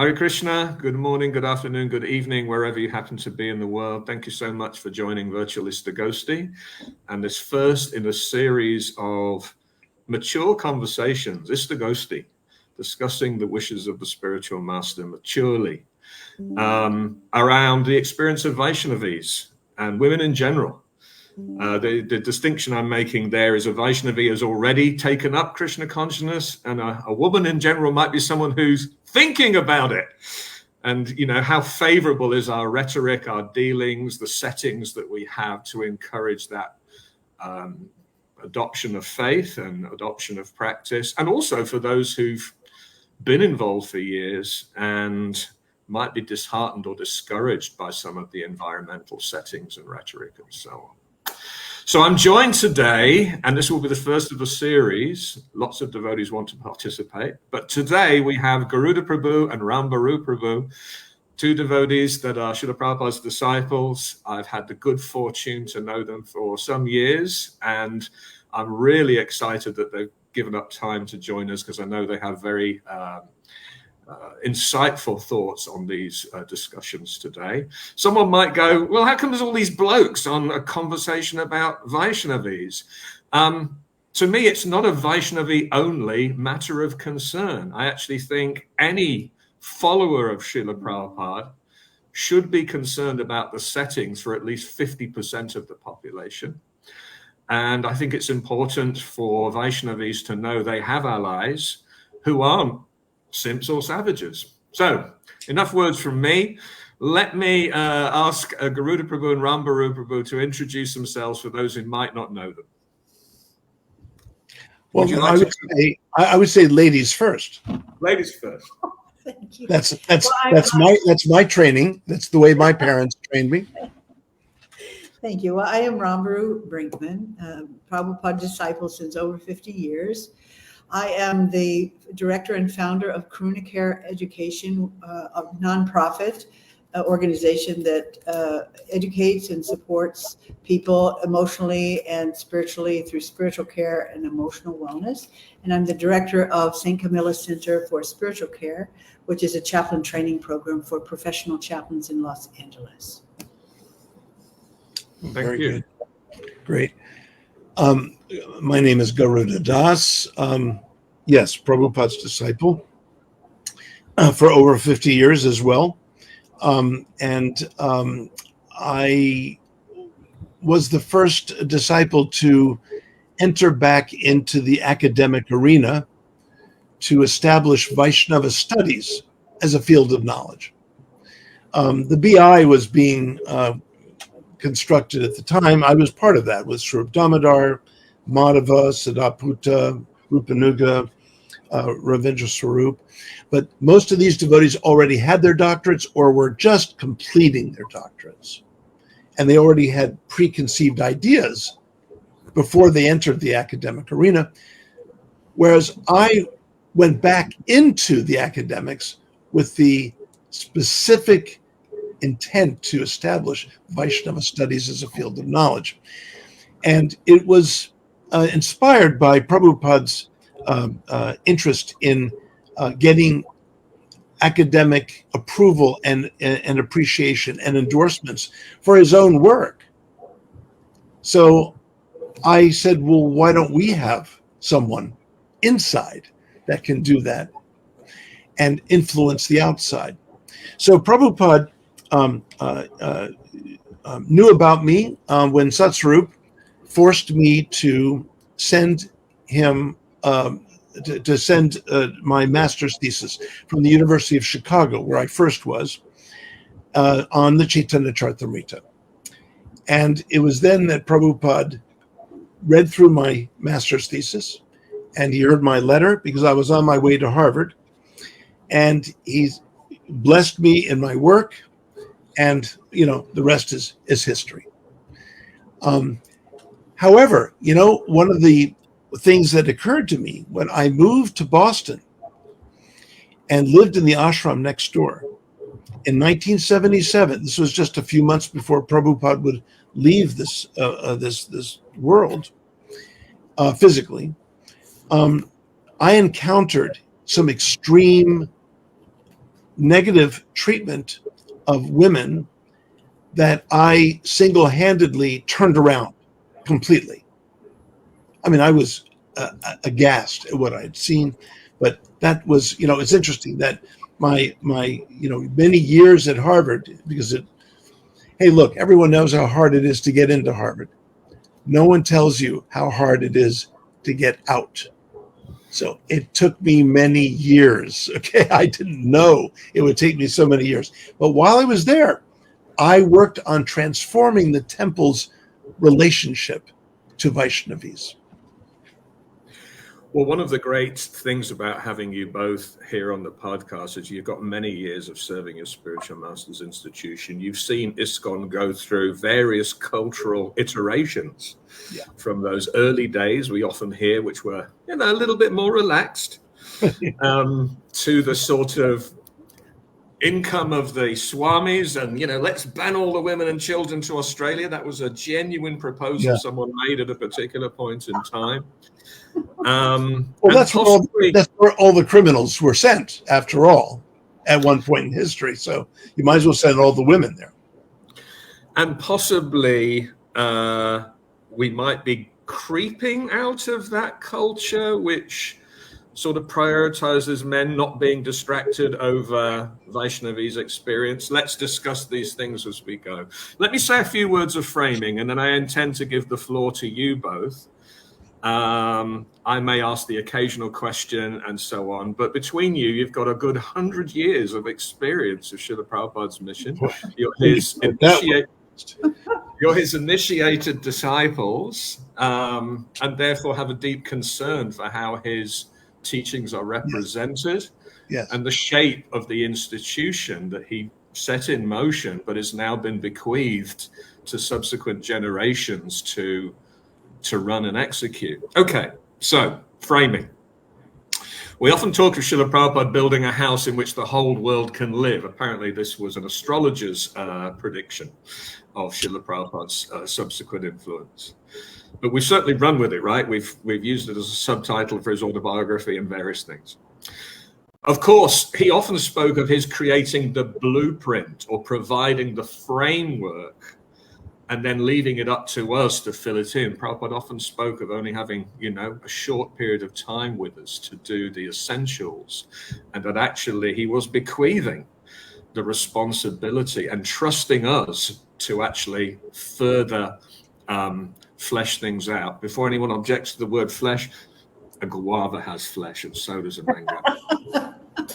Hare Krishna, good morning, good afternoon, good evening, wherever you happen to be in the world. Thank you so much for joining Virtual Istagosti and this first in a series of mature conversations, Istagosti, discussing the wishes of the spiritual master maturely, around the experience of Vaishnavis and women in general. The distinction I'm making there is a Vaishnavi has already taken up Krishna consciousness, and a woman in general might be someone who's thinking about it. And, how favorable is our rhetoric, our dealings, the settings that we have to encourage that adoption of faith and adoption of practice, and also for those who've been involved for years and might be disheartened or discouraged by some of the environmental settings and rhetoric and so on. So I'm joined today, and this will be the first of a series. Lots of devotees want to participate. But today we have Garuda Prabhu and Rambaru Prabhu, two devotees that are Srila Prabhupada's disciples. I've had the good fortune to know them for some years, and I'm really excited that they've given up time to join us because I know they have very insightful thoughts on these discussions today. Someone might go, well, how come there's all these blokes on a conversation about Vaishnavis? To me, it's not a Vaishnavi only matter of concern. I actually think any follower of Srila Prabhupada should be concerned about the settings for at least 50% of the population. And I think it's important for Vaishnavis to know they have allies who aren't simps or savages. So, enough words from me. Let me ask Garuda Prabhu and Rambaru Prabhu to introduce themselves for those who might not know them. Well, I would say ladies first. Ladies first. Thank you. That's my training. That's the way my parents trained me. Thank you. Well, I am Rambaru Brinkman, Prabhupada disciple since over 50 years. I am the director and founder of Karuna Care Education, a nonprofit organization that educates and supports people emotionally and spiritually through spiritual care and emotional wellness. And I'm the director of St. Camilla Center for Spiritual Care, which is a chaplain training program for professional chaplains in Los Angeles. Thank you. Good. Great. My name is Garuda Das. Yes, Prabhupada's disciple for over 50 years as well. I was the first disciple to enter back into the academic arena to establish Vaishnava studies as a field of knowledge. The BI was being constructed at the time. I was part of that with Swarup Damodar, Madhava, Siddhaputa, Rupanuga, Ravindra Swarup. But most of these devotees already had their doctorates or were just completing their doctorates. And they already had preconceived ideas before they entered the academic arena. Whereas I went back into the academics with the specific intent to establish Vaishnava studies as a field of knowledge. And it was inspired by Prabhupada's interest in getting academic approval and appreciation and endorsements for his own work. So I said, well, why don't we have someone inside that can do that and influence the outside? So Prabhupada knew about me when Satswarup forced me to send him to send my master's thesis from the University of Chicago, where I first was, on the Chaitanya Charitamrita. And it was then that Prabhupada read through my master's thesis, and he heard my letter because I was on my way to Harvard, and he blessed me in my work, and the rest is history. However, one of the things that occurred to me when I moved to Boston and lived in the ashram next door in 1977, this was just a few months before Prabhupada would leave this world physically, I encountered some extreme negative treatment of women that I single-handedly turned around completely. I mean, I was aghast at what I had seen, but that was, it's interesting that my many years at Harvard, because hey, look, everyone knows how hard it is to get into Harvard. No one tells you how hard it is to get out. So it took me many years. Okay, I didn't know it would take me so many years. But while I was there, I worked on transforming the temple's relationship to Vaishnavis. Well, one of the great things about having you both here on the podcast is you've got many years of serving as Spiritual Masters Institution. You've seen ISKCON go through various cultural iterations from those early days we often hear, which were, a little bit more relaxed, to the sort of income of the swamis and, let's ban all the women and children to Australia. That was a genuine proposal someone made at a particular point in time. That's where all the criminals were sent, after all, at one point in history. So you might as well send all the women there. And possibly we might be creeping out of that culture, which sort of prioritizes men not being distracted over Vaishnavi's experience. Let's discuss these things as we go. Let me say a few words of framing, and then I intend to give the floor to you both. I may ask the occasional question and so on, but between you've got a good 100 years of experience of Srila Prabhupada's mission. You're his initiated disciples, and therefore have a deep concern for how his teachings are represented and the shape of the institution that he set in motion, but has now been bequeathed to subsequent generations to run and execute. Okay, so framing. We often talk of Srila Prabhupada building a house in which the whole world can live. Apparently this was an astrologer's prediction of Srila Prabhupada's subsequent influence. But we've certainly run with it, right? We've used it as a subtitle for his autobiography and various things. Of course, he often spoke of his creating the blueprint or providing the framework and then leaving it up to us to fill it in. Prabhupada often spoke of only having, a short period of time with us to do the essentials, and that actually he was bequeathing the responsibility and trusting us to actually further flesh things out. Before anyone objects to the word flesh, a guava has flesh and so does a mango.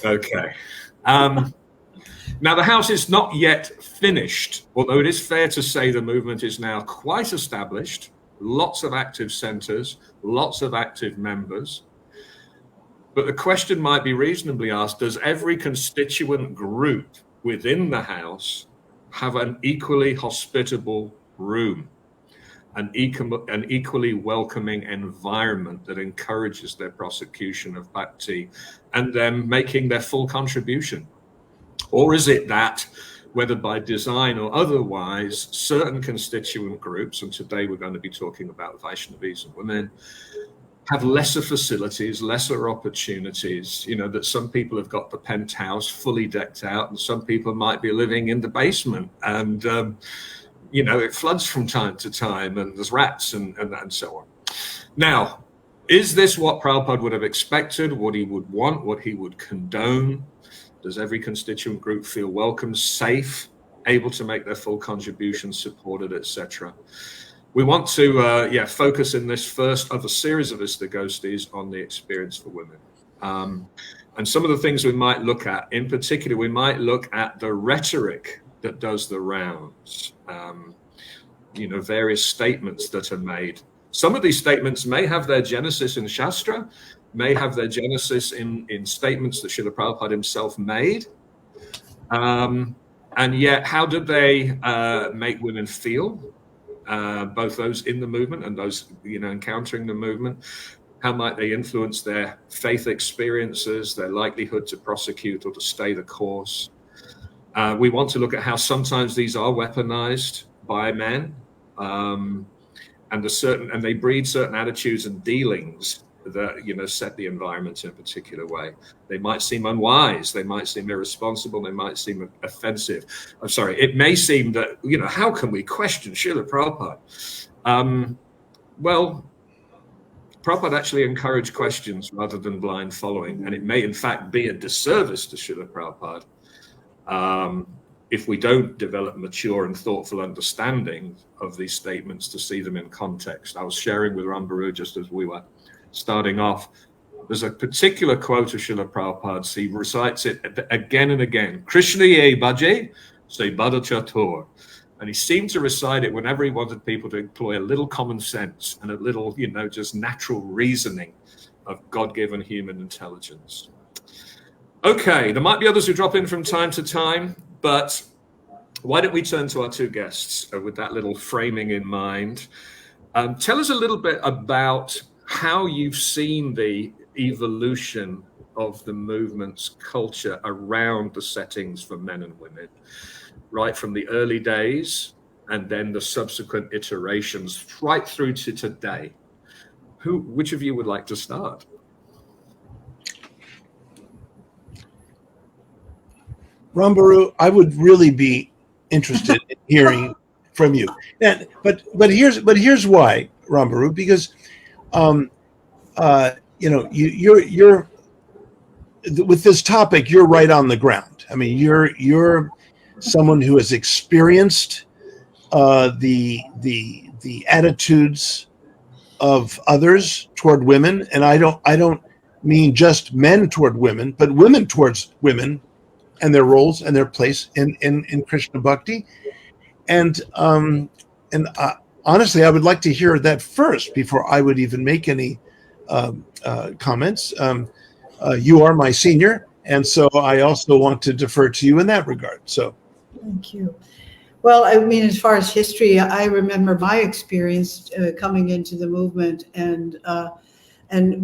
Okay. Now, the house is not yet finished, although it is fair to say the movement is now quite established, lots of active centers, lots of active members. But the question might be reasonably asked, does every constituent group within the house have an equally hospitable room, an equally welcoming environment that encourages their prosecution of bhakti and them making their full contribution? Or is it that, whether by design or otherwise, certain constituent groups, and today we're going to be talking about Vaishnavis and women, have lesser facilities, lesser opportunities, that some people have got the penthouse fully decked out and some people might be living in the basement and, it floods from time to time and there's rats and so on. Now, is this what Prabhupada would have expected, what he would want, what he would condone? Does every constituent group feel welcome, safe, able to make their full contribution, supported, etc.? We want to focus in this first of a series of Istagostis on the experience for women. And some of the things we might look at, in particular, we might look at the rhetoric that does the rounds, various statements that are made. Some of these statements may have their genesis in Shastra, may have their genesis in statements that Srila Prabhupada himself made. And yet, how did they make women feel? Both those in the movement and those, encountering the movement. How might they influence their faith experiences, their likelihood to prosecute or to stay the course? We want to look at how sometimes these are weaponized by men, and they breed certain attitudes and dealings that set the environment in a particular way. They might seem unwise, they might seem irresponsible, they might seem offensive. I'm sorry, it may seem that how can we question Srila Prabhupada? Well, Prabhupada actually encouraged questions rather than blind following, and it may in fact be a disservice to Srila Prabhupada if we don't develop mature and thoughtful understanding of these statements to see them in context. I was sharing with Rambaru just as we were starting off. There's a particular quote of Srila Prabhupada's. He recites it again and again. Krishna ye bhaje, se bada chatur. And he seemed to recite it whenever he wanted people to employ a little common sense and a little, just natural reasoning of God-given human intelligence. Okay, there might be others who drop in from time to time, but why don't we turn to our two guests with that little framing in mind. Tell us a little bit about how you've seen the evolution of the movement's culture around the settings for men and women, right from the early days and then the subsequent iterations right through to today. Which of you would like to start? Rambaru, I would really be interested in hearing from you. But here's why, Rambaru, because you're with this topic, you're right on the ground. I mean, you're someone who has experienced the attitudes of others toward women, and I don't mean just men toward women, but women towards women and their roles and their place in Krishna Bhakti. And honestly, I would like to hear that first before I would even make any comments. You are my senior, and so I also want to defer to you in that regard. So, thank you. Well, I mean, as far as history, I remember my experience coming into the movement and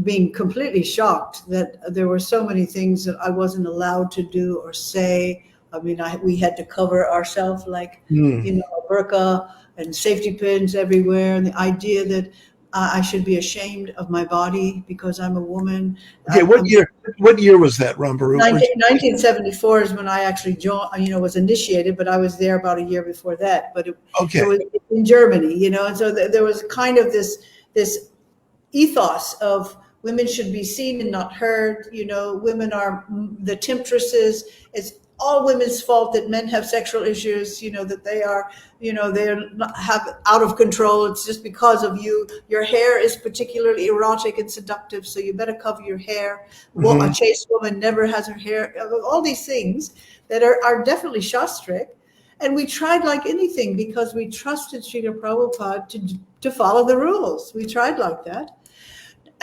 being completely shocked that there were so many things that I wasn't allowed to do or say. I mean, we had to cover ourselves like, a burqa and safety pins everywhere. And the idea that I should be ashamed of my body because I'm a woman. Okay, what year was that, Rambaru? 1974 is when I actually was initiated, but I was there about a year before that. But it was in Germany, and so there was kind of this ethos of women should be seen and not heard. Women are the temptresses. It's all women's fault that men have sexual issues, that they are, they're not have out of control. It's just because of you. Your hair is particularly erotic and seductive, so you better cover your hair. Mm-hmm. A chaste woman never has her hair. All these things that are definitely shastric. And we tried like anything because we trusted Srila Prabhupada to follow the rules. We tried like that.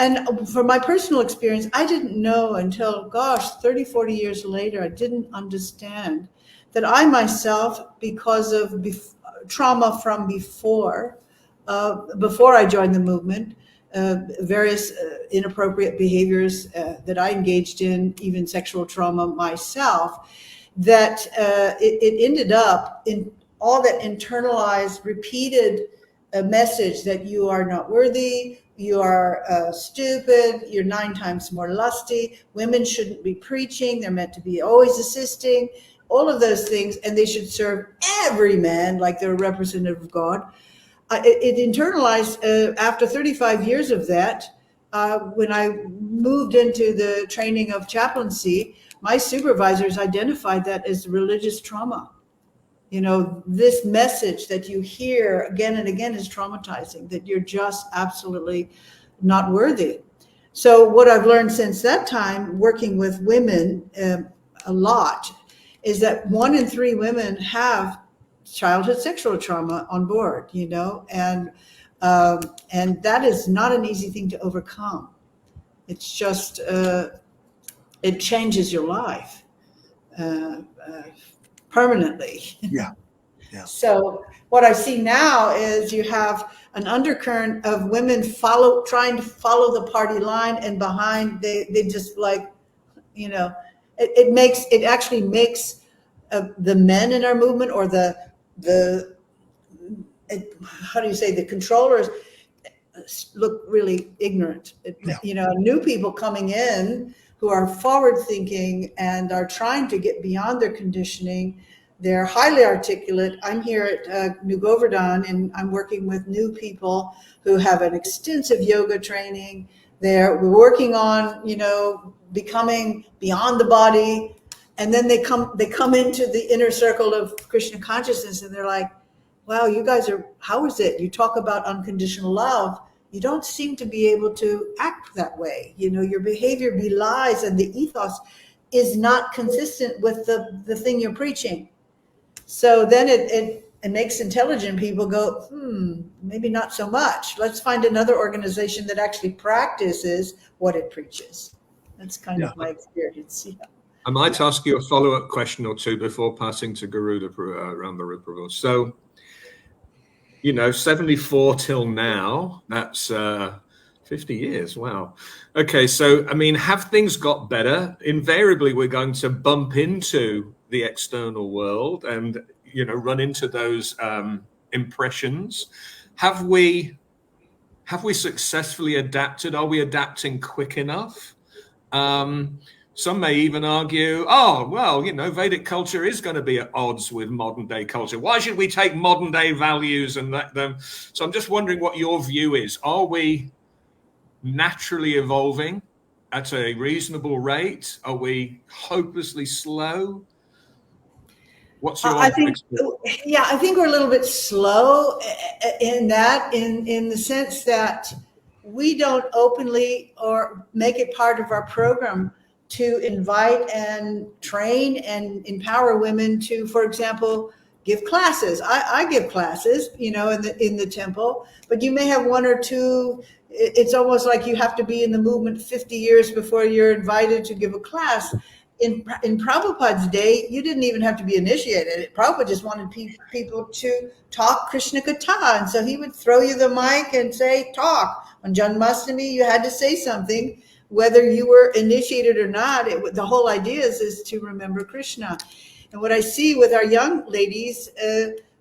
And from my personal experience, I didn't know until, 30, 40 years later, I didn't understand that I myself, because of trauma from before I joined the movement, various inappropriate behaviors that I engaged in, even sexual trauma myself, that it ended up in all that internalized, repeated message that you are not worthy, you are stupid, you're 9 times more lusty, women shouldn't be preaching, they're meant to be always assisting, all of those things, and they should serve every man like they're a representative of God. It internalized after 35 years of that. When I moved into the training of chaplaincy, my supervisors identified that as religious trauma. This message that you hear again and again is traumatizing, that you're just absolutely not worthy. So what I've learned since that time, working with women a lot, is that 1 in 3 women have childhood sexual trauma on board, and that is not an easy thing to overcome. It's just, it changes your life. Permanently. Yeah. So what I see now is you have an undercurrent of women trying to follow the party line, and behind they just like, it actually makes the men in our movement, or the controllers, look really ignorant. Yeah. You know, new people coming in who are forward thinking and are trying to get beyond their conditioning. They're highly articulate. I'm here at New Govardhan, and I'm working with new people who have an extensive yoga training. We're working on, you know, becoming beyond the body. And then they come into the inner circle of Krishna consciousness, and they're like, wow, you guys how is it? You talk about unconditional love. You don't seem to be able to act that way. You know, your behavior belies, and the ethos is not consistent with the thing you're preaching. So then it makes intelligent people go, maybe not so much. Let's find another organization that actually practices what it preaches. That's kind of my experience. Yeah. I might ask you a follow-up question or two before passing to Garuda Rambaruprabhu. So, you know, 74 till now, that's 50 years. Wow. Okay. So, I mean, have things got better? Invariably, we're going to bump into the external world and, you know, run into those impressions. Have we successfully adapted? Are we adapting quick enough? Some may even argue, oh, well, you know, Vedic culture is going to be at odds with modern day culture. Why should we take modern day values and let them? So I'm just wondering what your view is. Are we naturally evolving at a reasonable rate? Are we hopelessly slow? What's your experience? Yeah, I think we're a little bit slow in the sense that we don't openly or make it part of our program to invite and train and empower women to, for example, give classes. I give classes, you know, in the temple, but you may have one or two. It's almost like you have to be in the movement 50 years before you're invited to give a class. In Prabhupada's day, you didn't even have to be initiated. Prabhupada just wanted people to talk Krishna Katha. And so he would throw you the mic and say, talk. On Janmashtami, you had to say something, whether you were initiated or not. The whole idea is to remember Krishna. And what I see with our young ladies,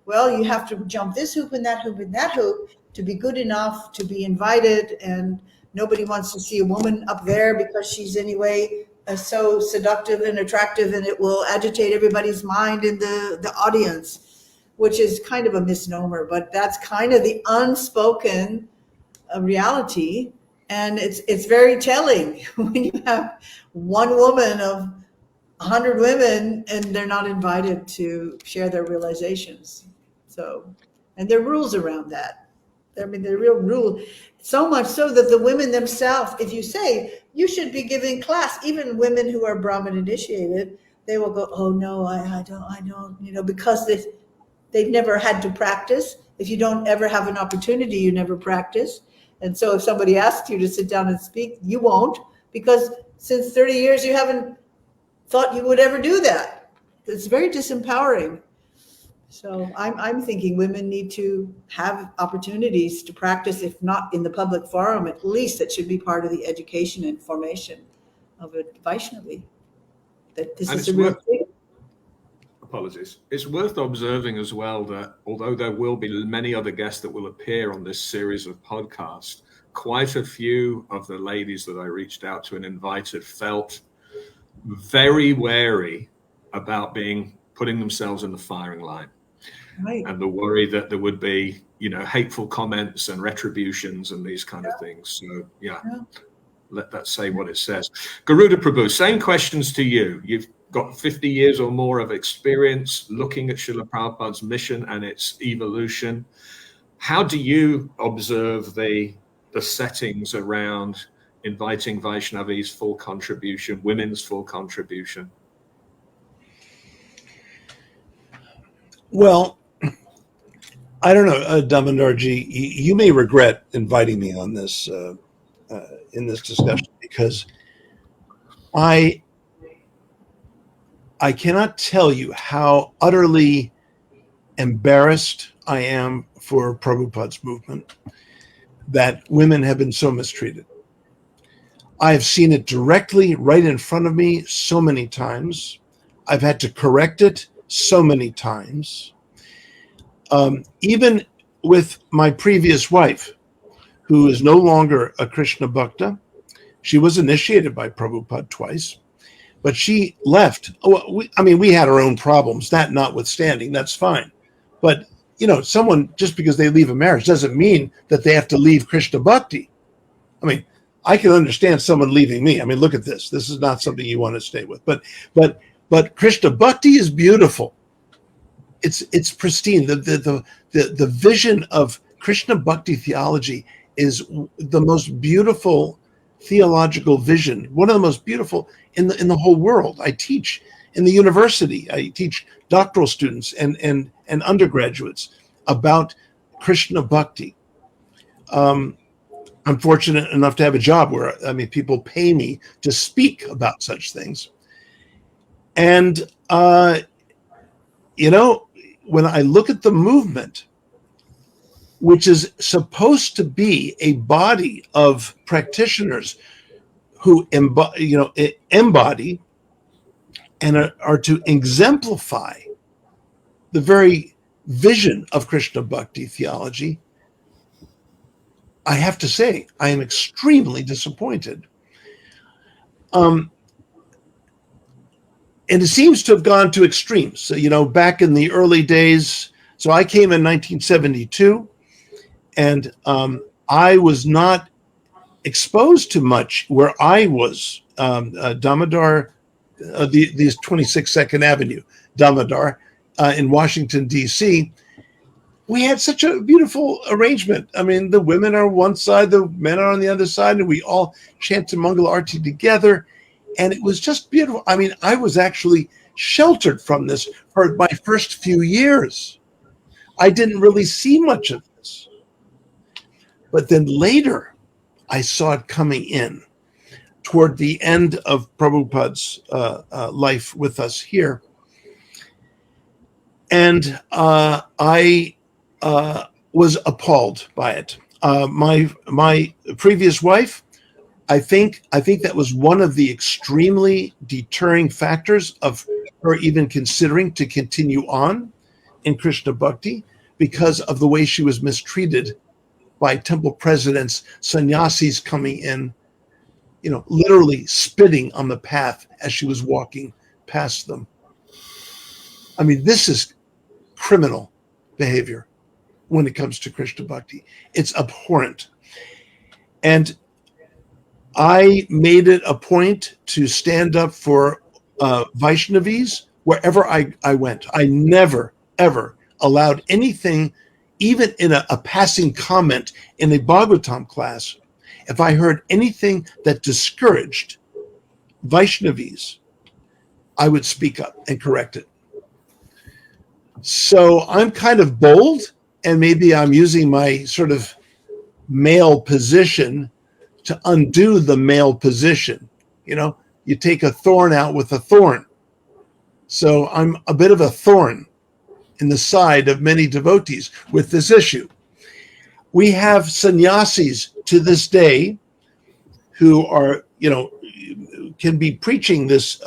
well, you have to jump this hoop and that hoop and that hoop to be good enough to be invited. And nobody wants to see a woman up there because she's anyway so seductive and attractive, and it will agitate everybody's mind in the audience, which is kind of a misnomer, but that's kind of the unspoken reality. And it's very telling when you have one woman of 100 women and they're not invited to share their realizations. So, and there are rules around that. I mean, the real rule, so much so that the women themselves, if you say you should be giving class, even women who are Brahmin initiated, they will go, oh no, I don't, you know, because they've never had to practice. If you don't ever have an opportunity, you never practice. And so if somebody asks you to sit down and speak, you won't, because since 30 years, you haven't thought you would ever do that. It's very disempowering. So I'm thinking women need to have opportunities to practice, if not in the public forum, at least that should be part of the education and formation of a Vaishnavi. That this is a real thing. Apologies. It's worth observing as well that although there will be many other guests that will appear on this series of podcasts, quite a few of the ladies that I reached out to and invited felt very wary about putting themselves in the firing line. Right. And the worry that there would be, you know, hateful comments and retributions and these kind of things. So, yeah, let that say what it says. Garuda Prabhu, same questions to you. You've got 50 years or more of experience looking at Srila Prabhupada's mission and its evolution. How do you observe the settings around inviting Vaishnavis' full contribution, women's full contribution? Well, I don't know, Damodarji, you may regret inviting me on this in this discussion, because I cannot tell you how utterly embarrassed I am for Prabhupada's movement that women have been so mistreated. I have seen it directly right in front of me so many times. I've had to correct it so many times. Even with my previous wife, who is no longer a Krishna Bhakta. She was initiated by Prabhupada twice, but she left. We had our own problems, that notwithstanding, that's fine. But, someone, just because they leave a marriage doesn't mean that they have to leave Krishna Bhakti. I can understand someone leaving me. Look at this. This is not something you want to stay with. But Krishna Bhakti is beautiful. It's pristine. The vision of Krishna Bhakti theology is the most beautiful theological vision, one of the most beautiful in the whole world. I teach in the university. I teach doctoral students and undergraduates about Krishna Bhakti. I'm fortunate enough to have a job where people pay me to speak about such things. And when I look at the movement, which is supposed to be a body of practitioners who embody and are to exemplify the very vision of Krishna Bhakti theology, I have to say I am extremely disappointed. And it seems to have gone to extremes. So, back in the early days, so I came in 1972, and I was not exposed to much where I was. Damodar, the 26th 2nd Avenue, Damodar, in Washington, D.C., we had such a beautiful arrangement. The women are on one side, the men are on the other side, and we all chanted Mangala Arti together. And it was just beautiful. I was actually sheltered from this for my first few years. I didn't really see much of this. But then later, I saw it coming in toward the end of Prabhupada's life with us here. And I was appalled by it. My previous wife, I think that was one of the extremely deterring factors of her even considering to continue on in Krishna Bhakti, because of the way she was mistreated by temple presidents, sannyasis coming in, literally spitting on the path as she was walking past them. This is criminal behavior when it comes to Krishna Bhakti. It's abhorrent. And I made it a point to stand up for Vaisnavis wherever I went. I never, ever allowed anything, even in a passing comment in a Bhagavatam class, if I heard anything that discouraged Vaisnavis, I would speak up and correct it. So I'm kind of bold, and maybe I'm using my sort of male position to undo the male position. You take a thorn out with a thorn. So I'm a bit of a thorn in the side of many devotees with this issue. We have sannyasis to this day who are, can be preaching this,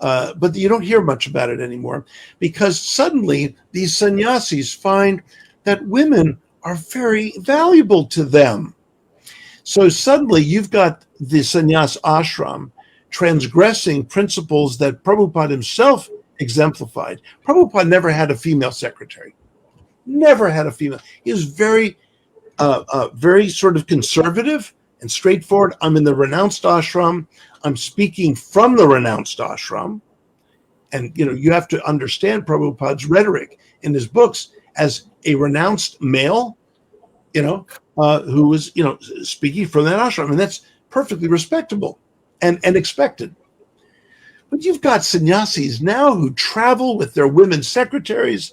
but you don't hear much about it anymore, because suddenly these sannyasis find that women are very valuable to them. So suddenly you've got the sannyas ashram transgressing principles that Prabhupada himself exemplified. Prabhupada never had a female secretary. Never had a female. He was very, very sort of conservative and straightforward. I'm in the renounced ashram. I'm speaking from the renounced ashram. And, you have to understand Prabhupada's rhetoric in his books as a renounced male, who was, speaking from that ashram. And that's perfectly respectable and expected. But you've got sannyasis now who travel with their women secretaries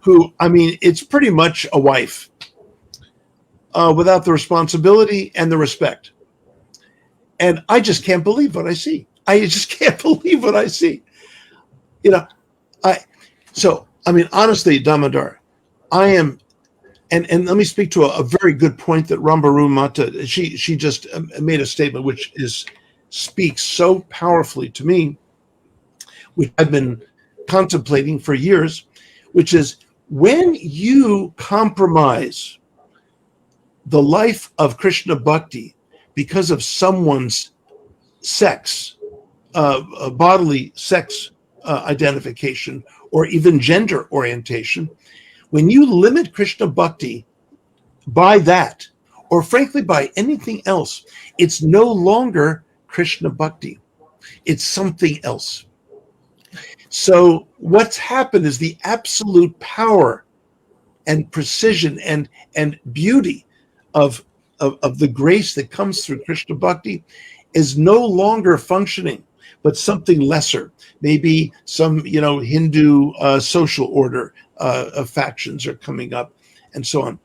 who, it's pretty much a wife without the responsibility and the respect. And I just can't believe what I see. I just can't believe what I see. Honestly, Damodar, I am, and let me speak to a very good point that Rambaru Mata, she just made a statement which speaks so powerfully to me, which I've been contemplating for years, which is when you compromise the life of Krishna Bhakti, because of someone's sex, bodily sex identification, or even gender orientation, when you limit Krishna Bhakti by that, or frankly by anything else, it's no longer Krishna Bhakti. It's something else. So what's happened is the absolute power and precision and beauty of the grace that comes through Krishna Bhakti is no longer functioning, but something lesser. Maybe some Hindu social order factions are coming up, and so on.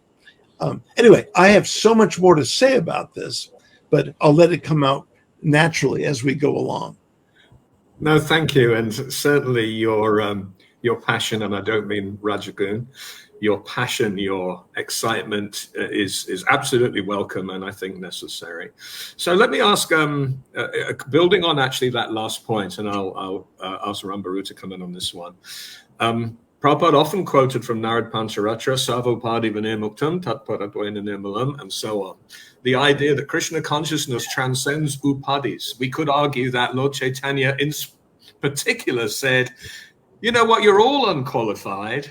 Anyway, I have so much more to say about this, but I'll let it come out naturally as we go along. No, thank you, and certainly your passion, and I don't mean Rajagoon, your passion, your excitement is absolutely welcome and I think necessary. So let me ask, building on actually that last point, and I'll ask Rambaru to come in on this one. Prabhupada often quoted from Narad Pancharatra, Savopadi Vinirmuktam, Tatparadvaina Nirmalam, and so on. The idea that Krishna consciousness transcends upadis. We could argue that Lord Chaitanya in particular said, you know what, you're all unqualified,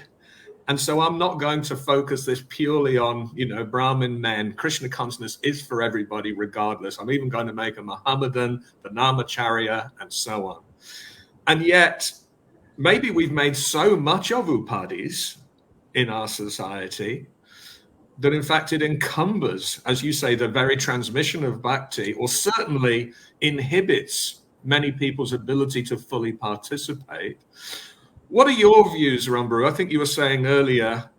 and so I'm not going to focus this purely on, Brahmin men. Krishna consciousness is for everybody regardless. I'm even going to make a Mohammedan, the Namacharya, and so on. And yet, maybe we've made so much of upadis in our society that in fact it encumbers, as you say, the very transmission of bhakti, or certainly inhibits many people's ability to fully participate. What are your views, Rambaru? I think you were saying earlier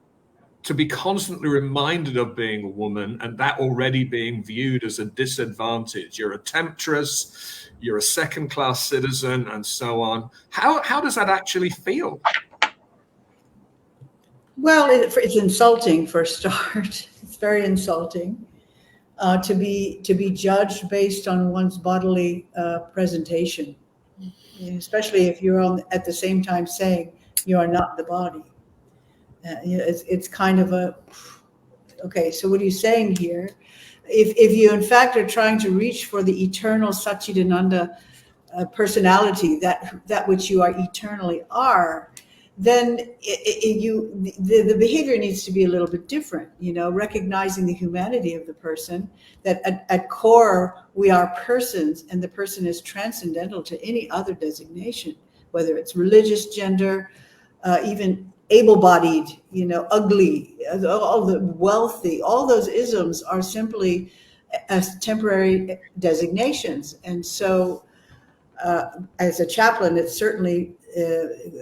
to be constantly reminded of being a woman, and that already being viewed as a disadvantage. You're a temptress, you're a second-class citizen, and so on. How does that actually feel? Well, it's insulting for a start. It's very insulting to be judged based on one's bodily presentation, especially if you're at the same time saying you are not the body. It's kind of okay. So what are you saying here? If you in fact are trying to reach for the eternal Satchidananda personality, that which you are eternally are, then the behavior needs to be a little bit different, recognizing the humanity of the person, that at core we are persons, and the person is transcendental to any other designation, whether it's religious, gender, even able-bodied, ugly, all the wealthy, all those isms are simply as temporary designations. And so as a chaplain, it's certainly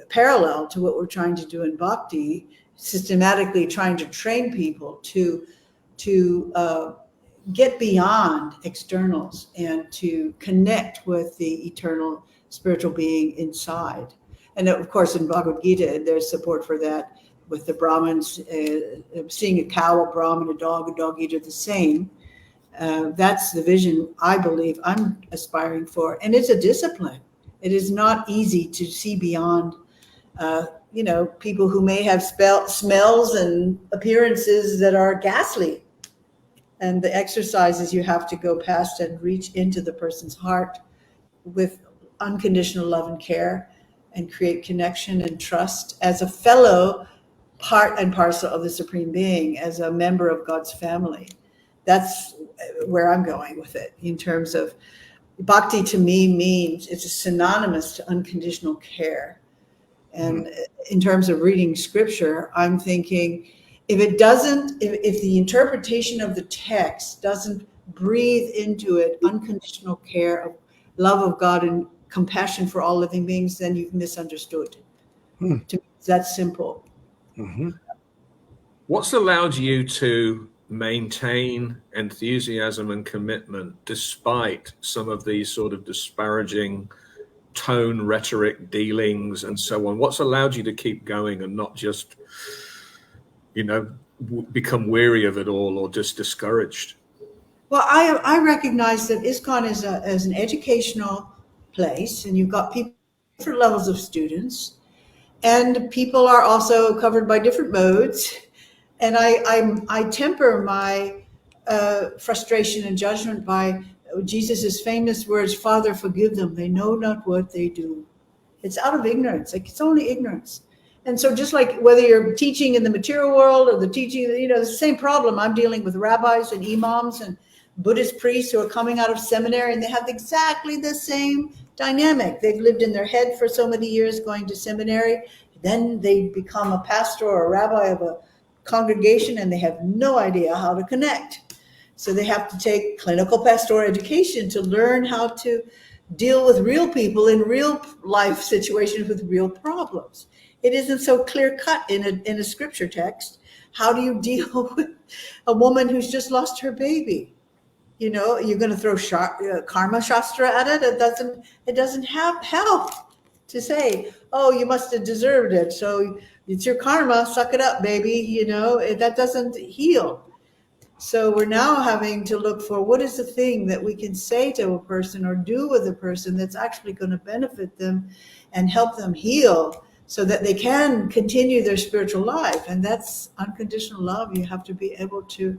parallel to what we're trying to do in bhakti, systematically trying to train people to get beyond externals and to connect with the eternal spiritual being inside. And of course, in Bhagavad Gita, there's support for that with the Brahmins, seeing a cow, a Brahmin, a dog eat are the same. That's the vision I believe I'm aspiring for. And it's a discipline. It is not easy to see beyond, people who may have smells and appearances that are ghastly. And the exercises you have to go past and reach into the person's heart with unconditional love and care and create connection and trust as a fellow part and parcel of the Supreme Being, as a member of God's family. That's where I'm going with it. In terms of bhakti, to me means it's synonymous to unconditional care. And in terms of reading scripture, I'm thinking if the interpretation of the text doesn't breathe into it unconditional care of love of God and compassion for all living beings, then you've misunderstood. To me, it's that simple. Mm-hmm. What's allowed you to maintain enthusiasm and commitment despite some of these sort of disparaging tone, rhetoric, dealings, and so on? What's allowed you to keep going and not just, become weary of it all or just discouraged? Well, I recognize that ISKCON is an educational place, and you've got people, different levels of students, and people are also covered by different modes. And I temper my frustration and judgment by Jesus' famous words, Father, forgive them. They know not what they do. It's out of ignorance. Like, it's only ignorance. And so just like whether you're teaching in the material world or the teaching, the same problem. I'm dealing with rabbis and imams and Buddhist priests who are coming out of seminary, and they have exactly the same dynamic. They've lived in their head for so many years going to seminary. Then they become a pastor or a rabbi of a congregation, and they have no idea how to connect. So they have to take clinical pastoral education to learn how to deal with real people in real life situations with real problems. It isn't so clear cut in a scripture text. How do you deal with a woman who's just lost her baby? You're going to throw karma shastra at it. It doesn't have help to say, oh, you must have deserved it, so it's your karma, suck it up, baby. That doesn't heal. So we're now having to look for what is the thing that we can say to a person or do with a person that's actually going to benefit them and help them heal so that they can continue their spiritual life. And that's unconditional love. You have to be able to,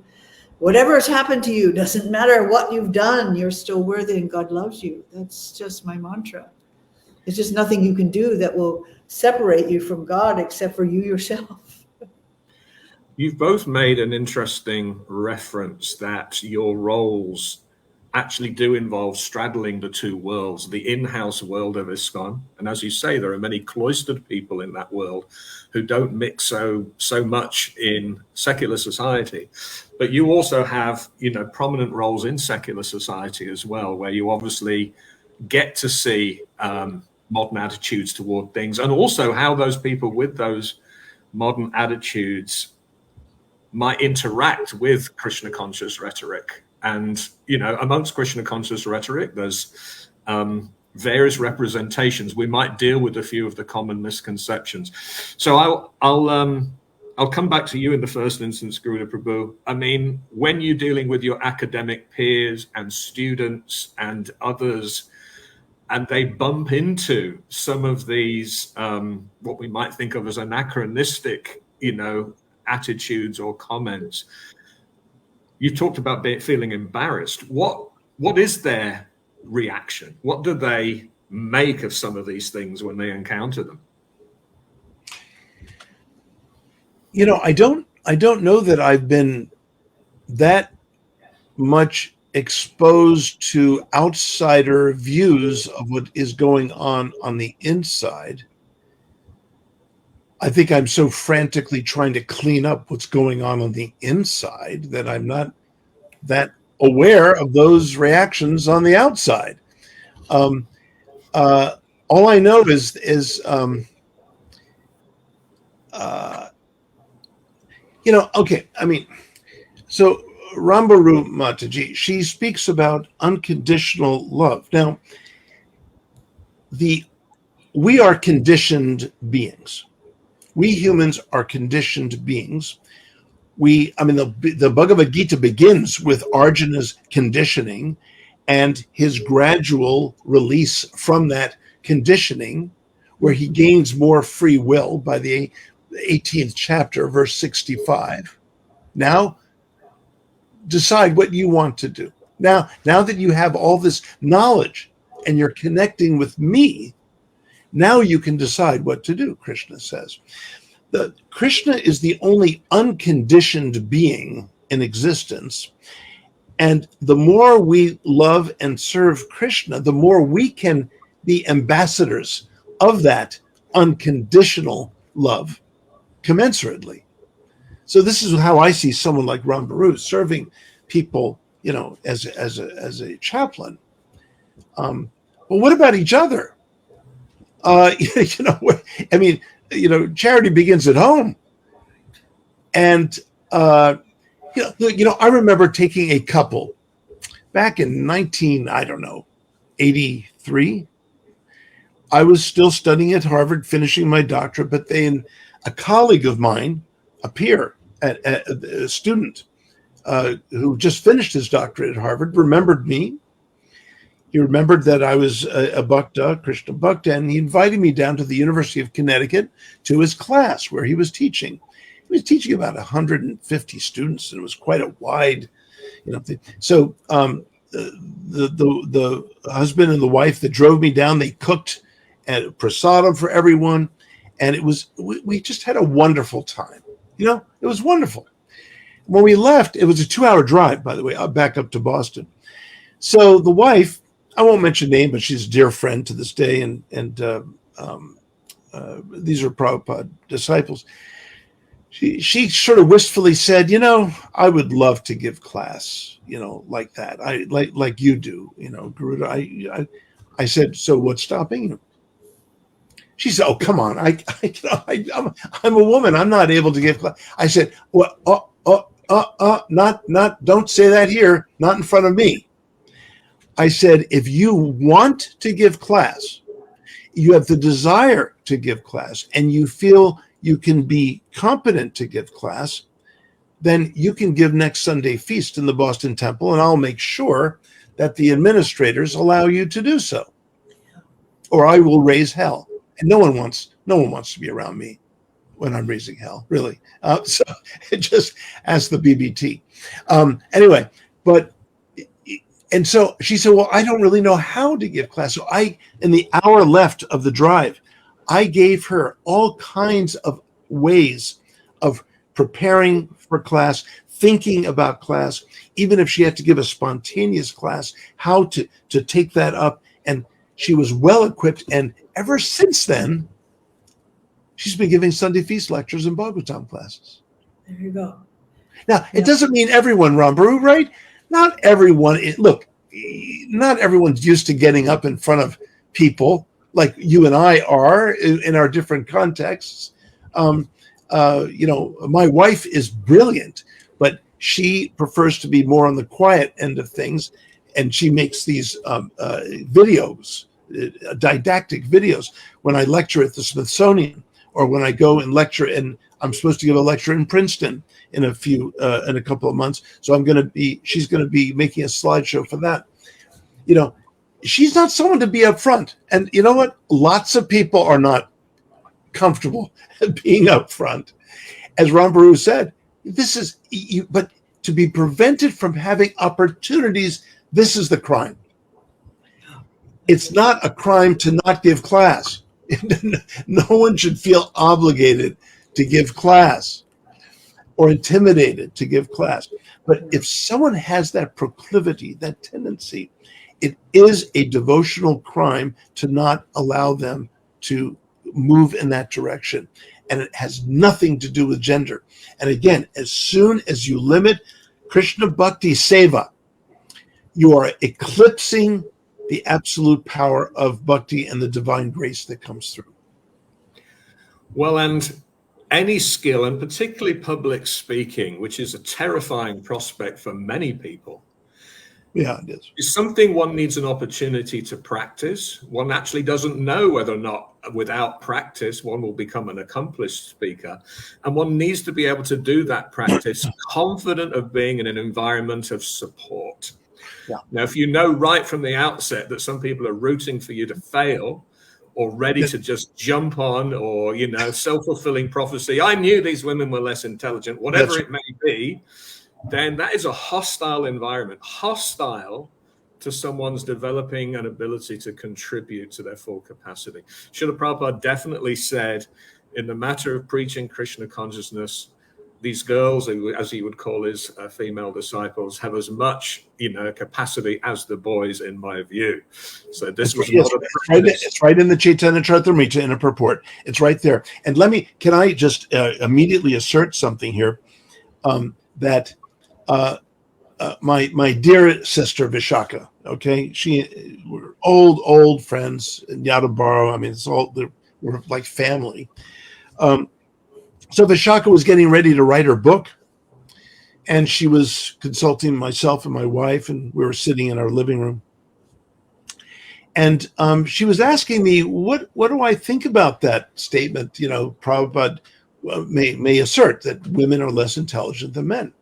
whatever has happened to you, doesn't matter what you've done, you're still worthy and God loves you. That's just my mantra. There's just nothing you can do that will separate you from God except for you yourself. You've both made an interesting reference that your roles actually do involve straddling the two worlds, the in-house world of ISKCON. And as you say, there are many cloistered people in that world who don't mix so much in secular society. But you also have, prominent roles in secular society as well, where you obviously get to see modern attitudes toward things, and also how those people with those modern attitudes might interact with Krishna conscious rhetoric. And, amongst Krishna conscious rhetoric, there's various representations. We might deal with a few of the common misconceptions. So I'll come back to you in the first instance, Gurudev Prabhu. I mean, when you're dealing with your academic peers and students and others, and they bump into some of these, what we might think of as anachronistic, attitudes or comments, you've talked about feeling embarrassed. What is their reaction? What do they make of some of these things when they encounter them? I don't know that I've been that much exposed to outsider views of what is going on the inside. I think I'm so frantically trying to clean up what's going on the inside that I'm not that aware of those reactions on the outside. All I know is okay. I mean, so Rambaru Mataji, she speaks about unconditional love. Now, we are conditioned beings. We humans are conditioned beings. The Bhagavad Gita begins with Arjuna's conditioning and his gradual release from that conditioning, where he gains more free will by the 18th chapter, verse 65. Now, decide what you want to do. Now that you have all this knowledge and you're connecting with me, now you can decide what to do, Krishna says. Krishna is the only unconditioned being in existence. And the more we love and serve Krishna, the more we can be ambassadors of that unconditional love commensurately. So this is how I see someone like Rambaru serving people, as a chaplain. But what about each other? Charity begins at home. And, I remember taking a couple back in 1983. I was still studying at Harvard, finishing my doctorate, but then a colleague of mine, a peer, a student who just finished his doctorate at Harvard, remembered me. He remembered that I was a Bhakta, Krishna Bhakta, and he invited me down to the University of Connecticut to his class where he was teaching. He was teaching about 150 students, and it was quite a wide, So the husband and the wife that drove me down, they cooked at prasadam for everyone, and we just had a wonderful time. It was wonderful. When we left, it was a 2-hour drive, by the way, back up to Boston. So the wife, I won't mention name, but she's a dear friend to this day, and these are Prabhupada disciples. She sort of wistfully said, I would love to give class, like that. I like you do, Garuda. I said, so what's stopping you? She said, oh, come on. I'm a woman. I'm not able to give class. I said, well, don't say that here. Not in front of me. I said, if you want to give class, you have the desire to give class, and you feel you can be competent to give class, then you can give next Sunday feast in the Boston Temple, and I'll make sure that the administrators allow you to do so, or I will raise hell. And no one wants to be around me when I'm raising hell, really. So just ask the BBT. Anyway, and so she said, well, I don't really know how to give class. So in the hour left of the drive, I gave her all kinds of ways of preparing for class, thinking about class, even if she had to give a spontaneous class, how to take that up. And she was well equipped. And ever since then, she's been giving Sunday feast lectures and Bhagavatam classes. There you go. Now, it doesn't mean everyone, Rambaru, right? Not everyone. Look, not everyone's used to getting up in front of people like you and I are in our different contexts. My wife is brilliant, but she prefers to be more on the quiet end of things, and she makes these videos, didactic videos, when I lecture at the Smithsonian, or when I go and lecture, and I'm supposed to give a lecture in Princeton in a couple of months. So she's going to be making a slideshow for that. She's not someone to be up front. And you know what? Lots of people are not comfortable being up front. As Rambaru said, but to be prevented from having opportunities, this is the crime. It's not a crime to not give class. No one should feel obligated to give class or intimidated to give class. But if someone has that proclivity, that tendency, it is a devotional crime to not allow them to move in that direction. And it has nothing to do with gender. And again, as soon as you limit Krishna Bhakti Seva, you are eclipsing the absolute power of bhakti and the divine grace that comes through. Well, and any skill, and particularly public speaking, which is a terrifying prospect for many people, yeah, it is something one needs an opportunity to practice. One actually doesn't know whether or not without practice one will become an accomplished speaker. And one needs to be able to do that practice confident of being in an environment of support. Yeah. Now, if you know right from the outset that some people are rooting for you to fail, or ready to just jump on, or, self-fulfilling prophecy, I knew these women were less intelligent, whatever it may be, then that is a hostile environment, hostile to someone's developing an ability to contribute to their full capacity. Srila Prabhupada definitely said, in the matter of preaching Krishna consciousness, these girls, as he would call his female disciples, have as much, capacity as the boys, in my view. So this was it's right in the Chaitanya Charitamrita in a purport. It's right there. And can I just immediately assert something here, that my dear sister Vishaka, okay, we're old friends in Yadabaro. I mean, we're like family. So Vishaka was getting ready to write her book, and she was consulting myself and my wife, and we were sitting in our living room. And she was asking me, what do I think about that statement? Prabhupada may assert that women are less intelligent than men.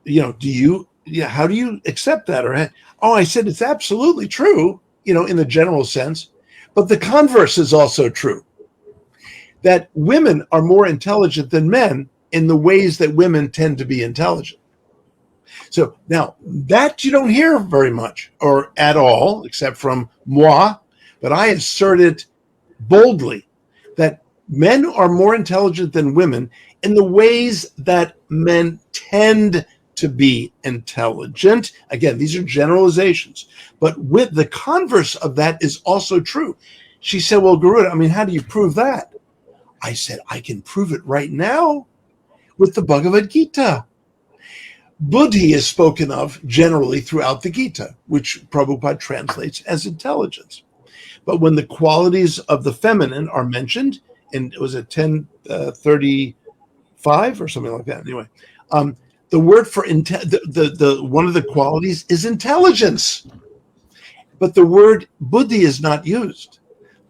How do you accept that? I said, it's absolutely true, in the general sense, but the converse is also true. That women are more intelligent than men in the ways that women tend to be intelligent. So now that you don't hear very much or at all, except from moi, but I assert it boldly that men are more intelligent than women in the ways that men tend to be intelligent. Again, these are generalizations, but with the converse of that is also true. She said, well, Garuda, I mean, how do you prove that? I said, I can prove it right now with the Bhagavad Gita. Buddhi is spoken of generally throughout the Gita, which Prabhupada translates as intelligence. But when the qualities of the feminine are mentioned, and it was at 10:35 or something like that. Anyway, the word for the one of the qualities is intelligence, but the word buddhi is not used.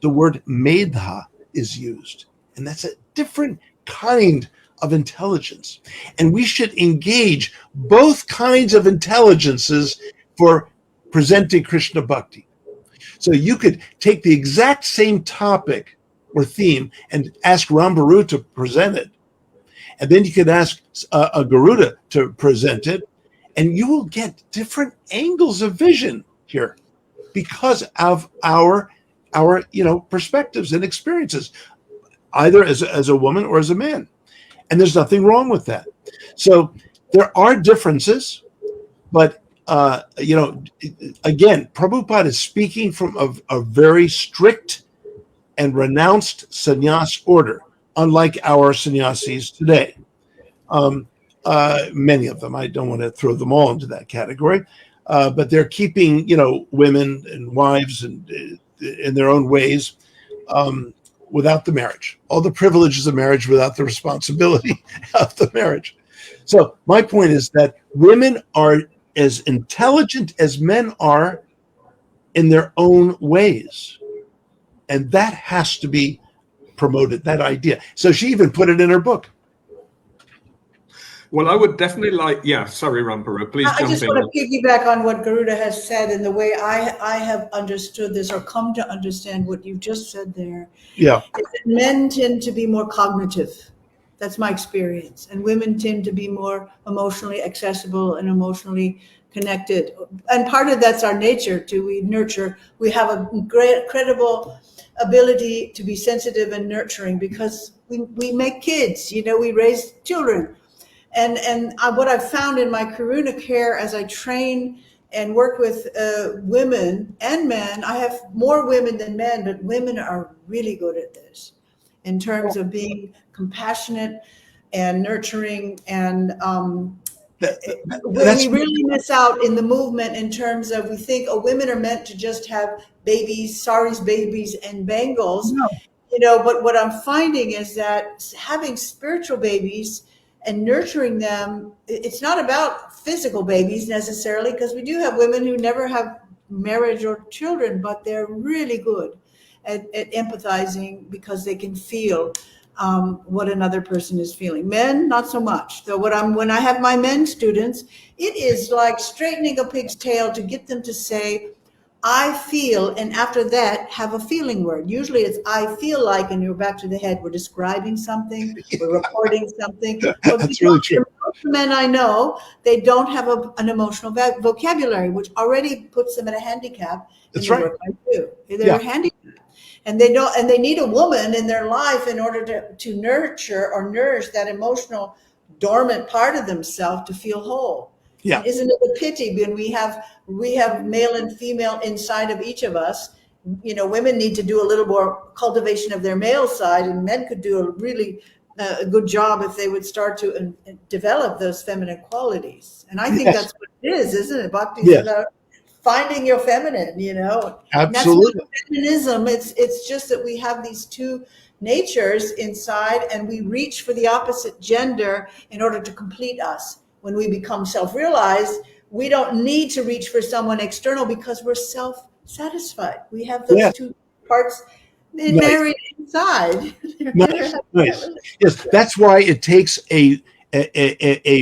The word medha is used, and that's a different kind of intelligence. And we should engage both kinds of intelligences for presenting Krishna Bhakti. So you could take the exact same topic or theme and ask Rambaru to present it. And then you could ask a Garuda to present it. And you will get different angles of vision here because of our perspectives and experiences, either as a woman or as a man. And there's nothing wrong with that. So there are differences, but again, Prabhupada is speaking from a very strict and renounced sannyas order, unlike our sannyasis today. Many of them, I don't want to throw them all into that category, but they're keeping, women and wives and in their own ways, without the marriage, all the privileges of marriage without the responsibility of the marriage. So my point is that women are as intelligent as men are in their own ways. And that has to be promoted, that idea. So she even put it in her book. Well, I would definitely sorry, Rampara, please jump in. I just want to piggyback on what Garuda has said and the way I have understood this or come to understand what you just said there. Yeah. Men tend to be more cognitive. That's my experience. And women tend to be more emotionally accessible and emotionally connected. And part of that's our nature we nurture. We have a great, credible ability to be sensitive and nurturing because we make kids, we raise children. And what I've found in my Karuna care as I train and work with women and men, I have more women than men, but women are really good at this in terms of being compassionate and nurturing. And we really miss out in the movement in terms of we think women are meant to just have babies, saris babies, and bangles. No. But what I'm finding is that having spiritual babies and nurturing them, it's not about physical babies necessarily, because we do have women who never have marriage or children, but they're really good at empathizing because they can feel what another person is feeling. Men, not so much. So when I have my men students, it is like straightening a pig's tail to get them to say, I feel, and after that, have a feeling word. Usually it's I feel like, and you're back to the head. We're describing something, we're reporting something. That's really true. Most men I know, they don't have an emotional vocabulary, which already puts them at a handicap. That's right. Work I do. They're handicapped. And they don't, and they need a woman in their life in order to nurture or nourish that emotional dormant part of themselves to feel whole. Yeah. And isn't it a pity when we have male and female inside of each of us? Women need to do a little more cultivation of their male side, and men could do a really good job if they would start to develop those feminine qualities. And I think that's what it is, isn't it? Bhakti is about finding your feminine, Absolutely. And that's not feminism. It's just that we have these two natures inside, and we reach for the opposite gender in order to complete us. When we become self-realized, we don't need to reach for someone external because we're self-satisfied. We have those two parts married inside. Nice. Yes, that's why it takes a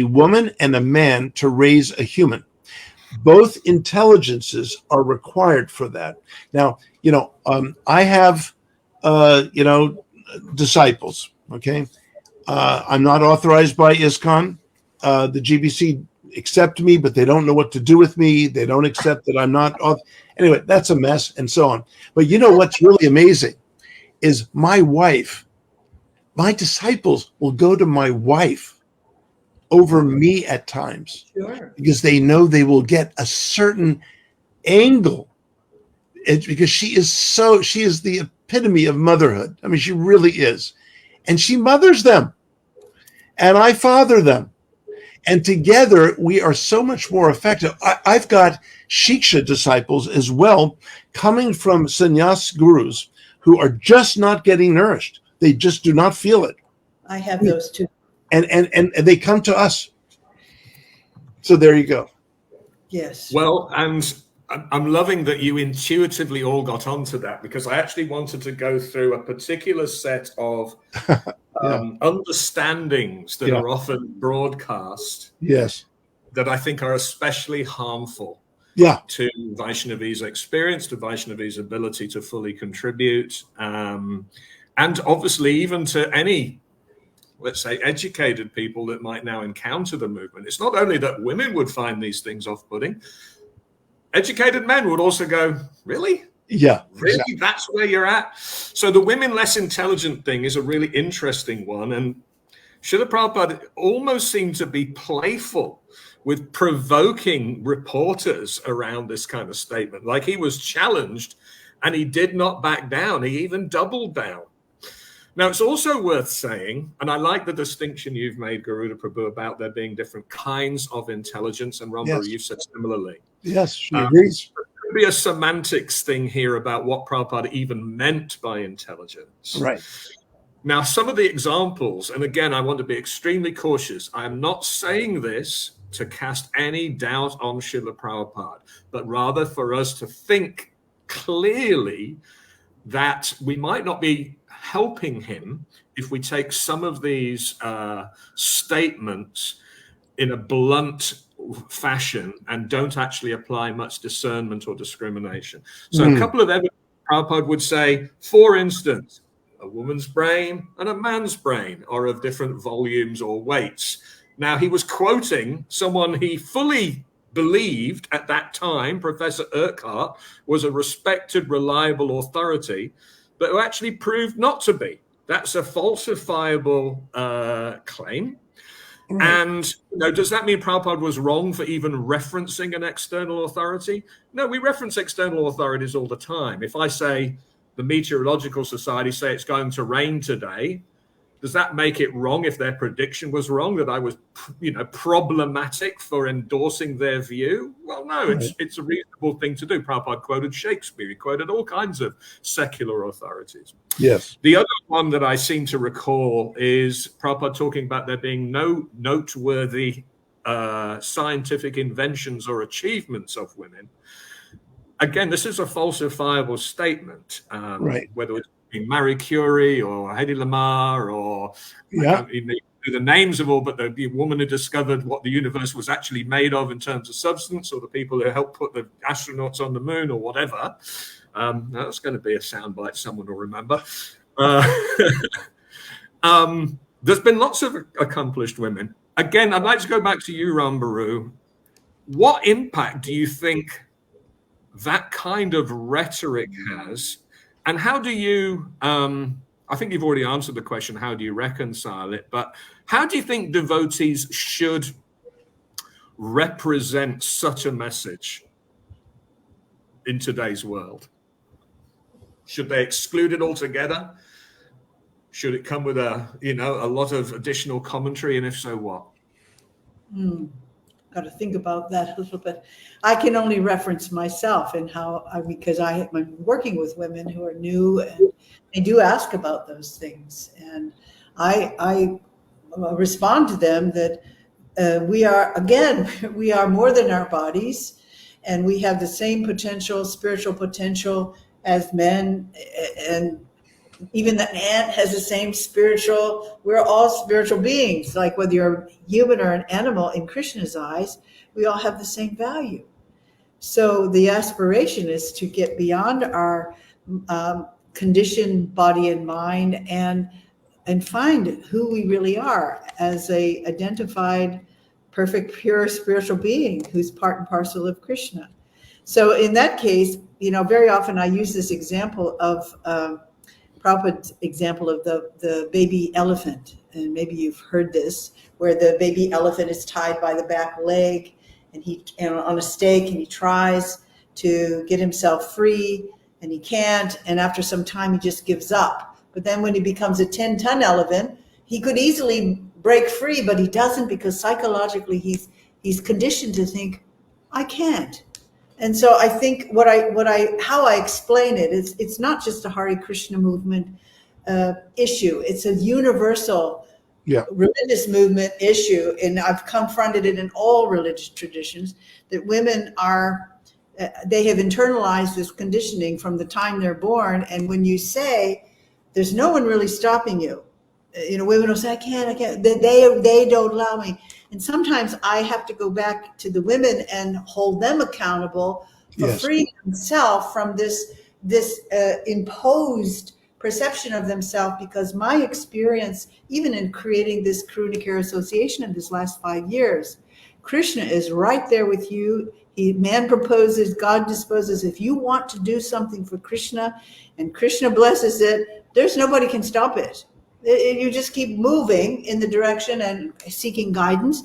woman and a man to raise a human. Both intelligences are required for that. Now, I have, disciples. Okay, I'm not authorized by ISKCON. The GBC accept me, but they don't know what to do with me. They don't accept that I'm not. Anyway, that's a mess, and so on. But you know what's really amazing is my wife. My disciples will go to my wife over me at times, Sure. because they know they will get a certain angle. Because she is the epitome of motherhood. I mean, she really is. And she mothers them, and I father them. And together we are so much more effective. I've got Shiksha disciples as well, coming from sannyas gurus who are just not getting nourished. They just do not feel it. I have those too. And they come to us. So there you go. Yes. Well, and I'm loving that you intuitively all got onto that, because I actually wanted to go through a particular set of understandings that are often broadcast. Yes. That I think are especially harmful to Vaishnavis' experience, to Vaishnavis' ability to fully contribute, and obviously even to any, let's say, educated people that might now encounter the movement. It's not only that women would find these things off-putting, educated men would also go, really? Yeah. Really? Exactly. That's where you're at? So the women less intelligent thing is a really interesting one. And Srila Prabhupada almost seemed to be playful with provoking reporters around this kind of statement. Like, he was challenged and he did not back down. He even doubled down. Now, it's also worth saying, and I like the distinction you've made, Garuda Prabhu, about there being different kinds of intelligence, and Rambharu, you've said similarly. Yes, she agrees. There could be a semantics thing here about what Prabhupada even meant by intelligence. Right. Now, some of the examples, and again, I want to be extremely cautious. I am not saying this to cast any doubt on Srila Prabhupada, but rather for us to think clearly that we might not be helping him if we take some of these statements in a blunt fashion and don't actually apply much discernment or discrimination. So a couple of evidence Prabhupada would say, for instance, a woman's brain and a man's brain are of different volumes or weights. Now, he was quoting someone he fully believed at that time, Professor Urquhart, was a respected, reliable authority, but who actually proved not to be. That's a falsifiable claim. Right. And does that mean Prabhupada was wrong for even referencing an external authority? No, we reference external authorities all the time. If I say the Meteorological Society say it's going to rain today, does that make it wrong if their prediction was wrong, that I was, problematic for endorsing their view? Well, no, it's a reasonable thing to do. Prabhupada quoted Shakespeare. He quoted all kinds of secular authorities. Yes. The other one that I seem to recall is Prabhupada talking about there being no noteworthy scientific inventions or achievements of women. Again, this is a falsifiable statement, whether it's Marie Curie or Hedy Lamarr or the names of all, but the woman who discovered what the universe was actually made of in terms of substance, or the people who helped put the astronauts on the moon, or whatever. That's going to be a soundbite someone will remember. There's been lots of accomplished women. Again, I'd like to go back to you, Rambharu. What impact do you think that kind of rhetoric has? And how do you, I think you've already answered the question, how do you reconcile it? But how do you think devotees should represent such a message in today's world? Should they exclude it altogether? Should it come with a lot of additional commentary? And if so, what? Got to think about that a little bit. I can only reference myself and because I'm working with women who are new and they do ask about those things. And I respond to them that we are more than our bodies, and we have the same potential, spiritual potential as men, and even the ant has the same we're all spiritual beings. Like whether you're human or an animal, in Krishna's eyes, we all have the same value. So the aspiration is to get beyond our conditioned body and mind and find who we really are as a identified perfect, pure spiritual being who's part and parcel of Krishna. So in that case, very often I use this example of Prabhupada's example of the baby elephant. And maybe you've heard this, where the baby elephant is tied by the back leg and on a stake, and he tries to get himself free, and he can't. And after some time, he just gives up. But then when he becomes a 10-ton elephant, he could easily break free, but he doesn't, because psychologically he's conditioned to think, I can't. And so I think how I explain it is, it's not just a Hare Krishna movement issue. It's a universal religious movement issue, and I've confronted it in all religious traditions, that women they have internalized this conditioning from the time they're born. And when you say, there's no one really stopping you, women will say, I can't, they don't allow me. And sometimes I have to go back to the women and hold them accountable for freeing themselves from this imposed perception of themselves, because my experience, even in creating this Karuna Care Association in this last 5 years, Krishna is right there with you. Man proposes, God disposes. If you want to do something for Krishna and Krishna blesses it, there's nobody can stop it. You just keep moving in the direction and seeking guidance.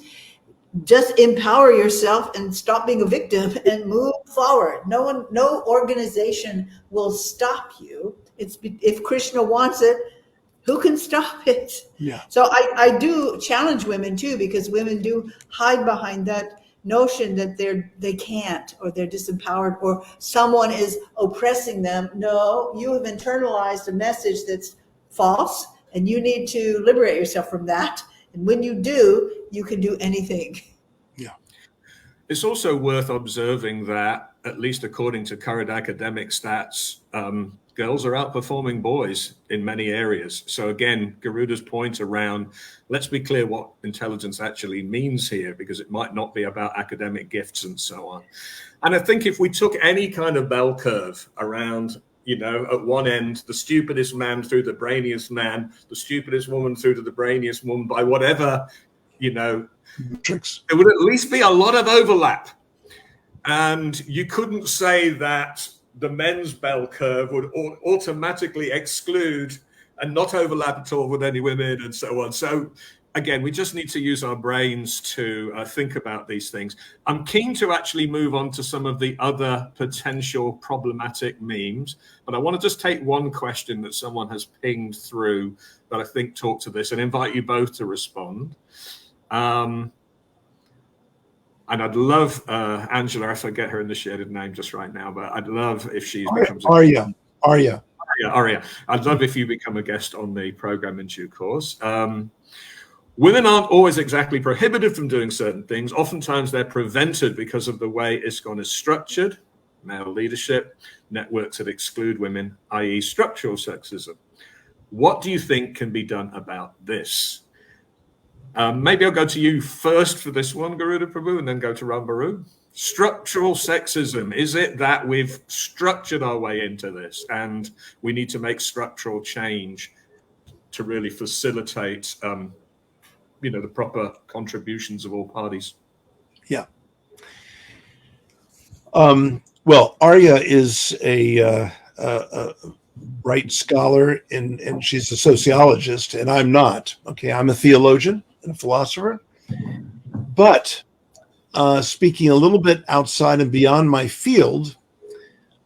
Just empower yourself and stop being a victim and move forward. No organization will stop you. If Krishna wants it, who can stop it? Yeah. So I do challenge women too, because women do hide behind that notion that they can't, or they're disempowered, or someone is oppressing them. No, you have internalized a message that's false, and you need to liberate yourself from that. And when you do, you can do anything. Yeah. It's also worth observing that, at least according to current academic stats, girls are outperforming boys in many areas. So again, Garuda's point around, let's be clear what intelligence actually means here, because it might not be about academic gifts and so on. And I think if we took any kind of bell curve around, at one end, the stupidest man through the brainiest man, the stupidest woman through to the brainiest woman, by whatever, tricks, there would at least be a lot of overlap. And you couldn't say that the men's bell curve would automatically exclude and not overlap at all with any women and so on. So again, we just need to use our brains to think about these things. I'm keen to actually move on to some of the other potential problematic memes, but I want to just take one question that someone has pinged through that I think talk to this, and invite you both to respond. And I'd love, Angela, I forget her initiated name just right now, but I'd love if she becomes Arya. I'd love if you become a guest on the program in due course. Women aren't always exactly prohibited from doing certain things. Oftentimes they're prevented because of the way ISKCON is structured, male leadership, networks that exclude women, i.e. structural sexism. What do you think can be done about this? Maybe I'll go to you first for this one, Garuda Prabhu, and then go to Rambaru. Structural sexism. Is it that we've structured our way into this and we need to make structural change to really facilitate, the proper contributions of all parties? Yeah. Well, Arya is a bright scholar, and she's a sociologist, and I'm not. Okay, I'm a theologian and a philosopher. But speaking a little bit outside and beyond my field,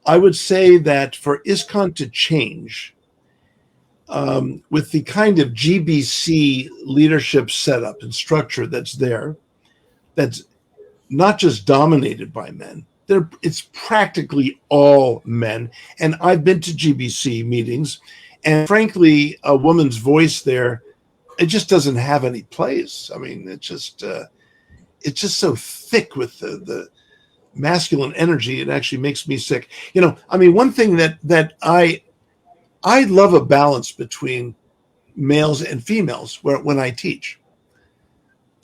I would say that for ISKCON to change, with the kind of GBC leadership setup and structure that's there, that's not just dominated by men, it's practically all men. And I've been to GBC meetings, and frankly, a woman's voice there, it just doesn't have any place. I mean, it's just so thick with the masculine energy. It actually makes me sick. One thing that I love a balance between males and females when I teach.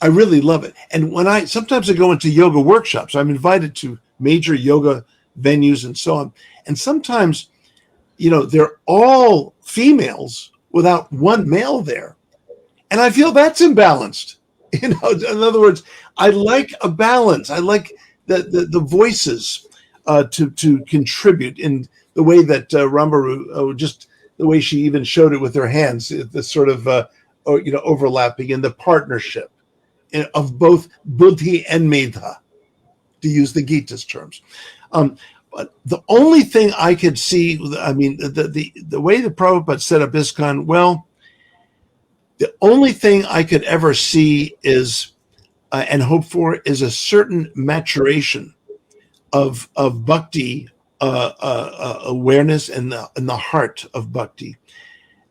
I really love it. And sometimes I go into yoga workshops, I'm invited to major yoga venues and so on. And sometimes, they're all females without one male there. And I feel that's imbalanced. In other words, I like a balance. I like the voices to contribute in the way that Rambaru, just the way she even showed it with her hands, the sort of overlapping in the partnership of both buddhi and medha, to use the Gita's terms. But the only thing I could see, I mean, the way the Prabhupada set up ISKCON, well, the only thing I could ever see is and hope for is a certain maturation of bhakti awareness and the heart of bhakti.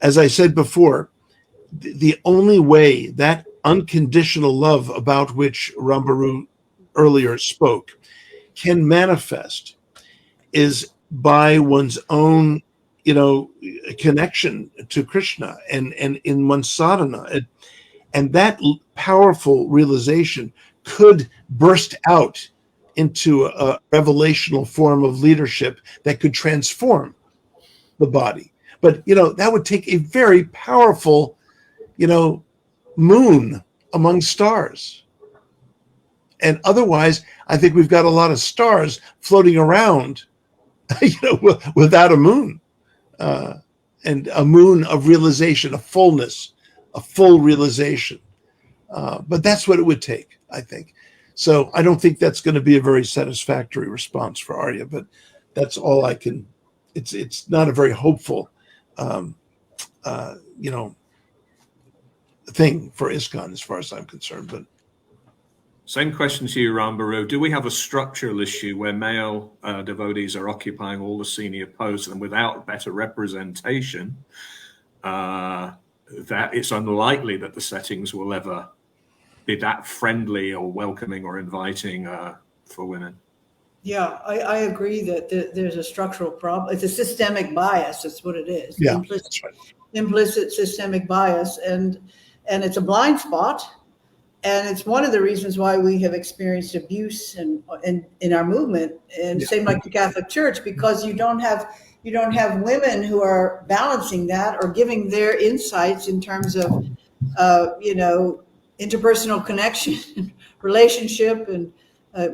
As I said before, the only way that unconditional love about which Rambaru earlier spoke can manifest is by one's own, connection to Krishna and in one's sadhana. And that powerful realization could burst out into a revelational form of leadership that could transform the body. But, that would take a very powerful, moon among stars. And otherwise, I think we've got a lot of stars floating around, without a moon. And a moon of realization, a fullness, a full realization. But that's what it would take, I think. So I don't think that's going to be a very satisfactory response for Arya, but that's all I can. It's not a very hopeful, thing for ISKCON as far as I'm concerned. But same question to you, Rambaru. Do we have a structural issue where male devotees are occupying all the senior posts, and without better representation, that it's unlikely that the settings will ever be that friendly or welcoming or inviting for women? Yeah, I agree that there's a structural problem. It's a systemic bias. That's what it is. Yeah, Implicit, right. implicit systemic bias, and it's a blind spot. And it's one of the reasons why we have experienced abuse in our movement, and same like the Catholic Church, because you don't have women who are balancing that or giving their insights in terms of interpersonal connection, relationship, and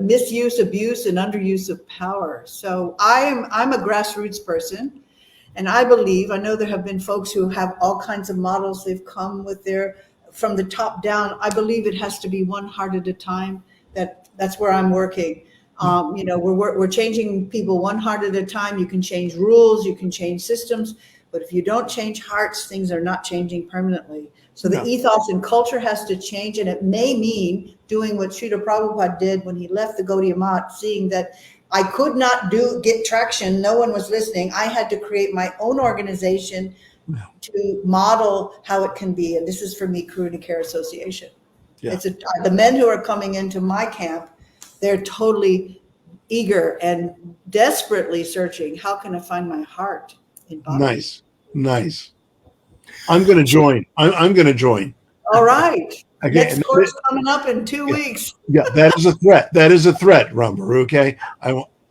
misuse, abuse, and underuse of power. So I'm a grassroots person, and I know there have been folks who have all kinds of models. They've come with from the top down. I believe it has to be one heart at a time. That's where I'm working. We're changing people one heart at a time. You can change rules, you can change systems, but if you don't change hearts, things are not changing permanently. So the ethos and culture has to change, and it may mean doing what Srila Prabhupada did when he left the Gaudiya Math, seeing that I could not get traction. No one was listening. I had to create my own organization to model how it can be. And this is for me, Karuna Care Association. Yeah. The men who are coming into my camp, they're totally eager and desperately searching, how can I find my heart in body? Nice. I'm going to join. I'm going to join. All right. Okay. Next course coming up in 2 weeks. Yeah, that is a threat. That is a threat, Rambaru. Okay.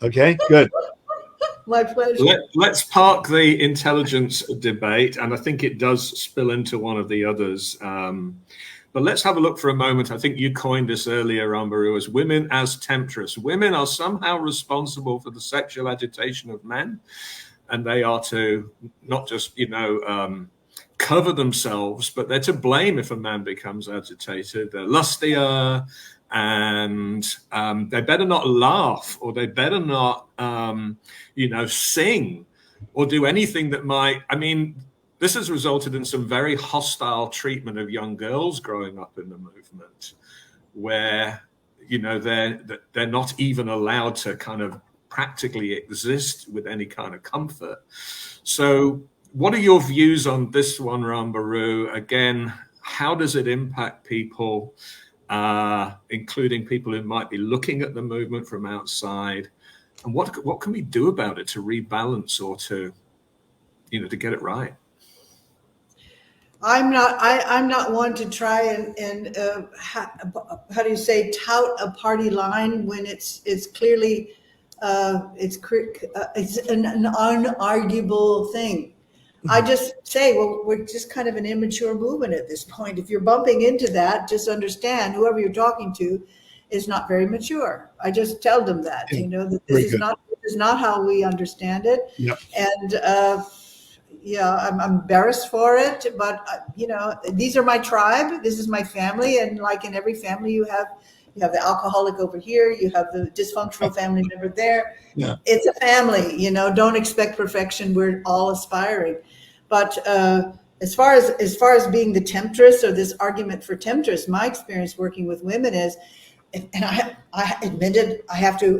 Okay, good. My pleasure. Let's park the intelligence debate, and I think it does spill into one of the others. But let's have a look for a moment. I think you coined this earlier, Rambaru, as women as temptress. Women are somehow responsible for the sexual agitation of men, and they are to not just, cover themselves, but they're to blame if a man becomes agitated. They're lustier, and they better not laugh, or they better not, sing or do anything that might, this has resulted in some very hostile treatment of young girls growing up in the movement, where, they're not even allowed to kind of practically exist with any kind of comfort. So what are your views on this one, Rambaru? Again, how does it impact people, including people who might be looking at the movement from outside? And what can we do about it to rebalance or to get it right? I'm not one to try and how do you say, tout a party line when it's clearly it's an unarguable thing. I just say, well, we're just kind of an immature movement at this point. If you're bumping into that, just understand whoever you're talking to is not very mature. I just tell them that, Yeah, that very good. this is not how we understand it. Yeah. And yeah, I'm embarrassed for it, but these are my tribe. This is my family, and like in every family, you have the alcoholic over here, you have the dysfunctional family member there. Yeah. It's a family. Don't expect perfection. We're all aspiring, but as far as being the temptress or this argument for temptress, my experience working with women is, and I admitted I have to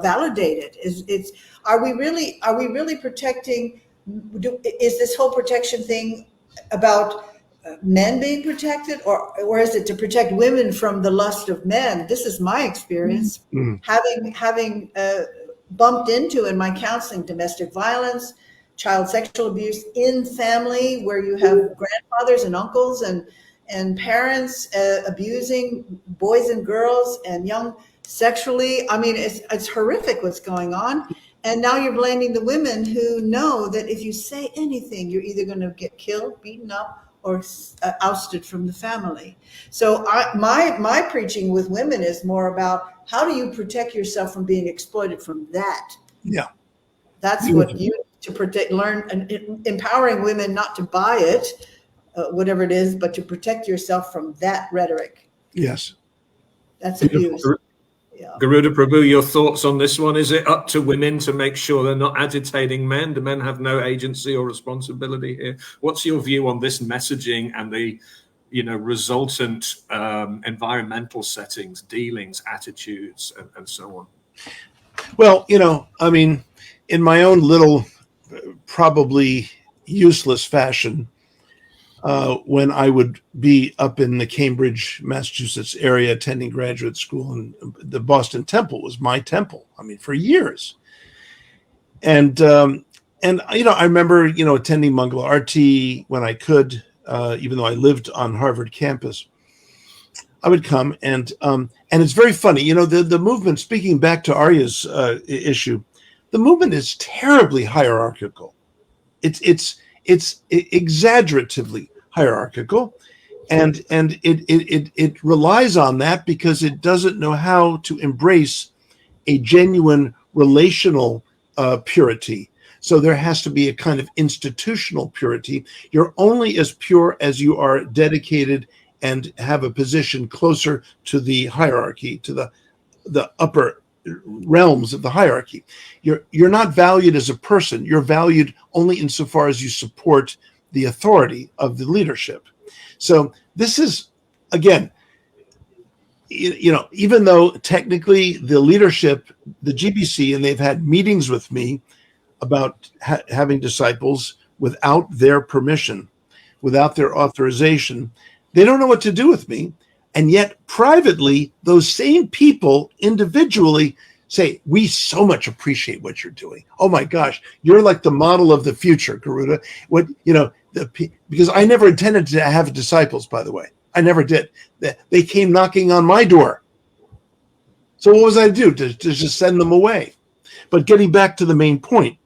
validate it. It's are we really protecting? Is this whole protection thing about men being protected, or is it to protect women from the lust of men? This is my experience, having bumped into in my counseling domestic violence, child sexual abuse in family, where you have grandfathers and uncles and parents abusing boys and girls and young sexually. I mean, it's horrific what's going on. And now you're blaming the women who know that if you say anything, you're either going to get killed, beaten up, or ousted from the family. So my preaching with women is more about how do you protect yourself from being exploited from that? Yeah. That's what you need to protect, learn, and empowering women not to buy it, whatever it is, but to protect yourself from that rhetoric. Yes. That's abuse. Yeah. Garuda Prabhu, your thoughts on this one? Is it up to women to make sure they're not agitating men? Do men have no agency or responsibility here? What's your view on this messaging and the, resultant environmental settings, dealings, attitudes, and so on? Well, I mean, in my own little, probably useless fashion, when I would be up in the Cambridge, Massachusetts area attending graduate school, and the Boston Temple was my temple. I mean, for years. And I remember, attending Mangala Arti when I could, even though I lived on Harvard campus. I would come, and it's very funny, the movement. Speaking back to Arya's issue, the movement is terribly hierarchical. It's exaggeratively hierarchical, and it relies on that because it doesn't know how to embrace a genuine relational purity. So there has to be a kind of institutional purity. You're only as pure as you are dedicated and have a position closer to the hierarchy, to the upper realms of the hierarchy. You're not valued as a person. You're valued only insofar as you support the authority of the leadership. So this is, again, even though technically the leadership, the GBC, and they've had meetings with me about having disciples without their permission, without their authorization, they don't know what to do with me. And yet privately, those same people individually say, we so much appreciate what you're doing. Oh my gosh, you're like the model of the future, Garuda. Because I never intended to have disciples, by the way. I never did. They came knocking on my door. So what was I to do? To just send them away? But getting back to the main point,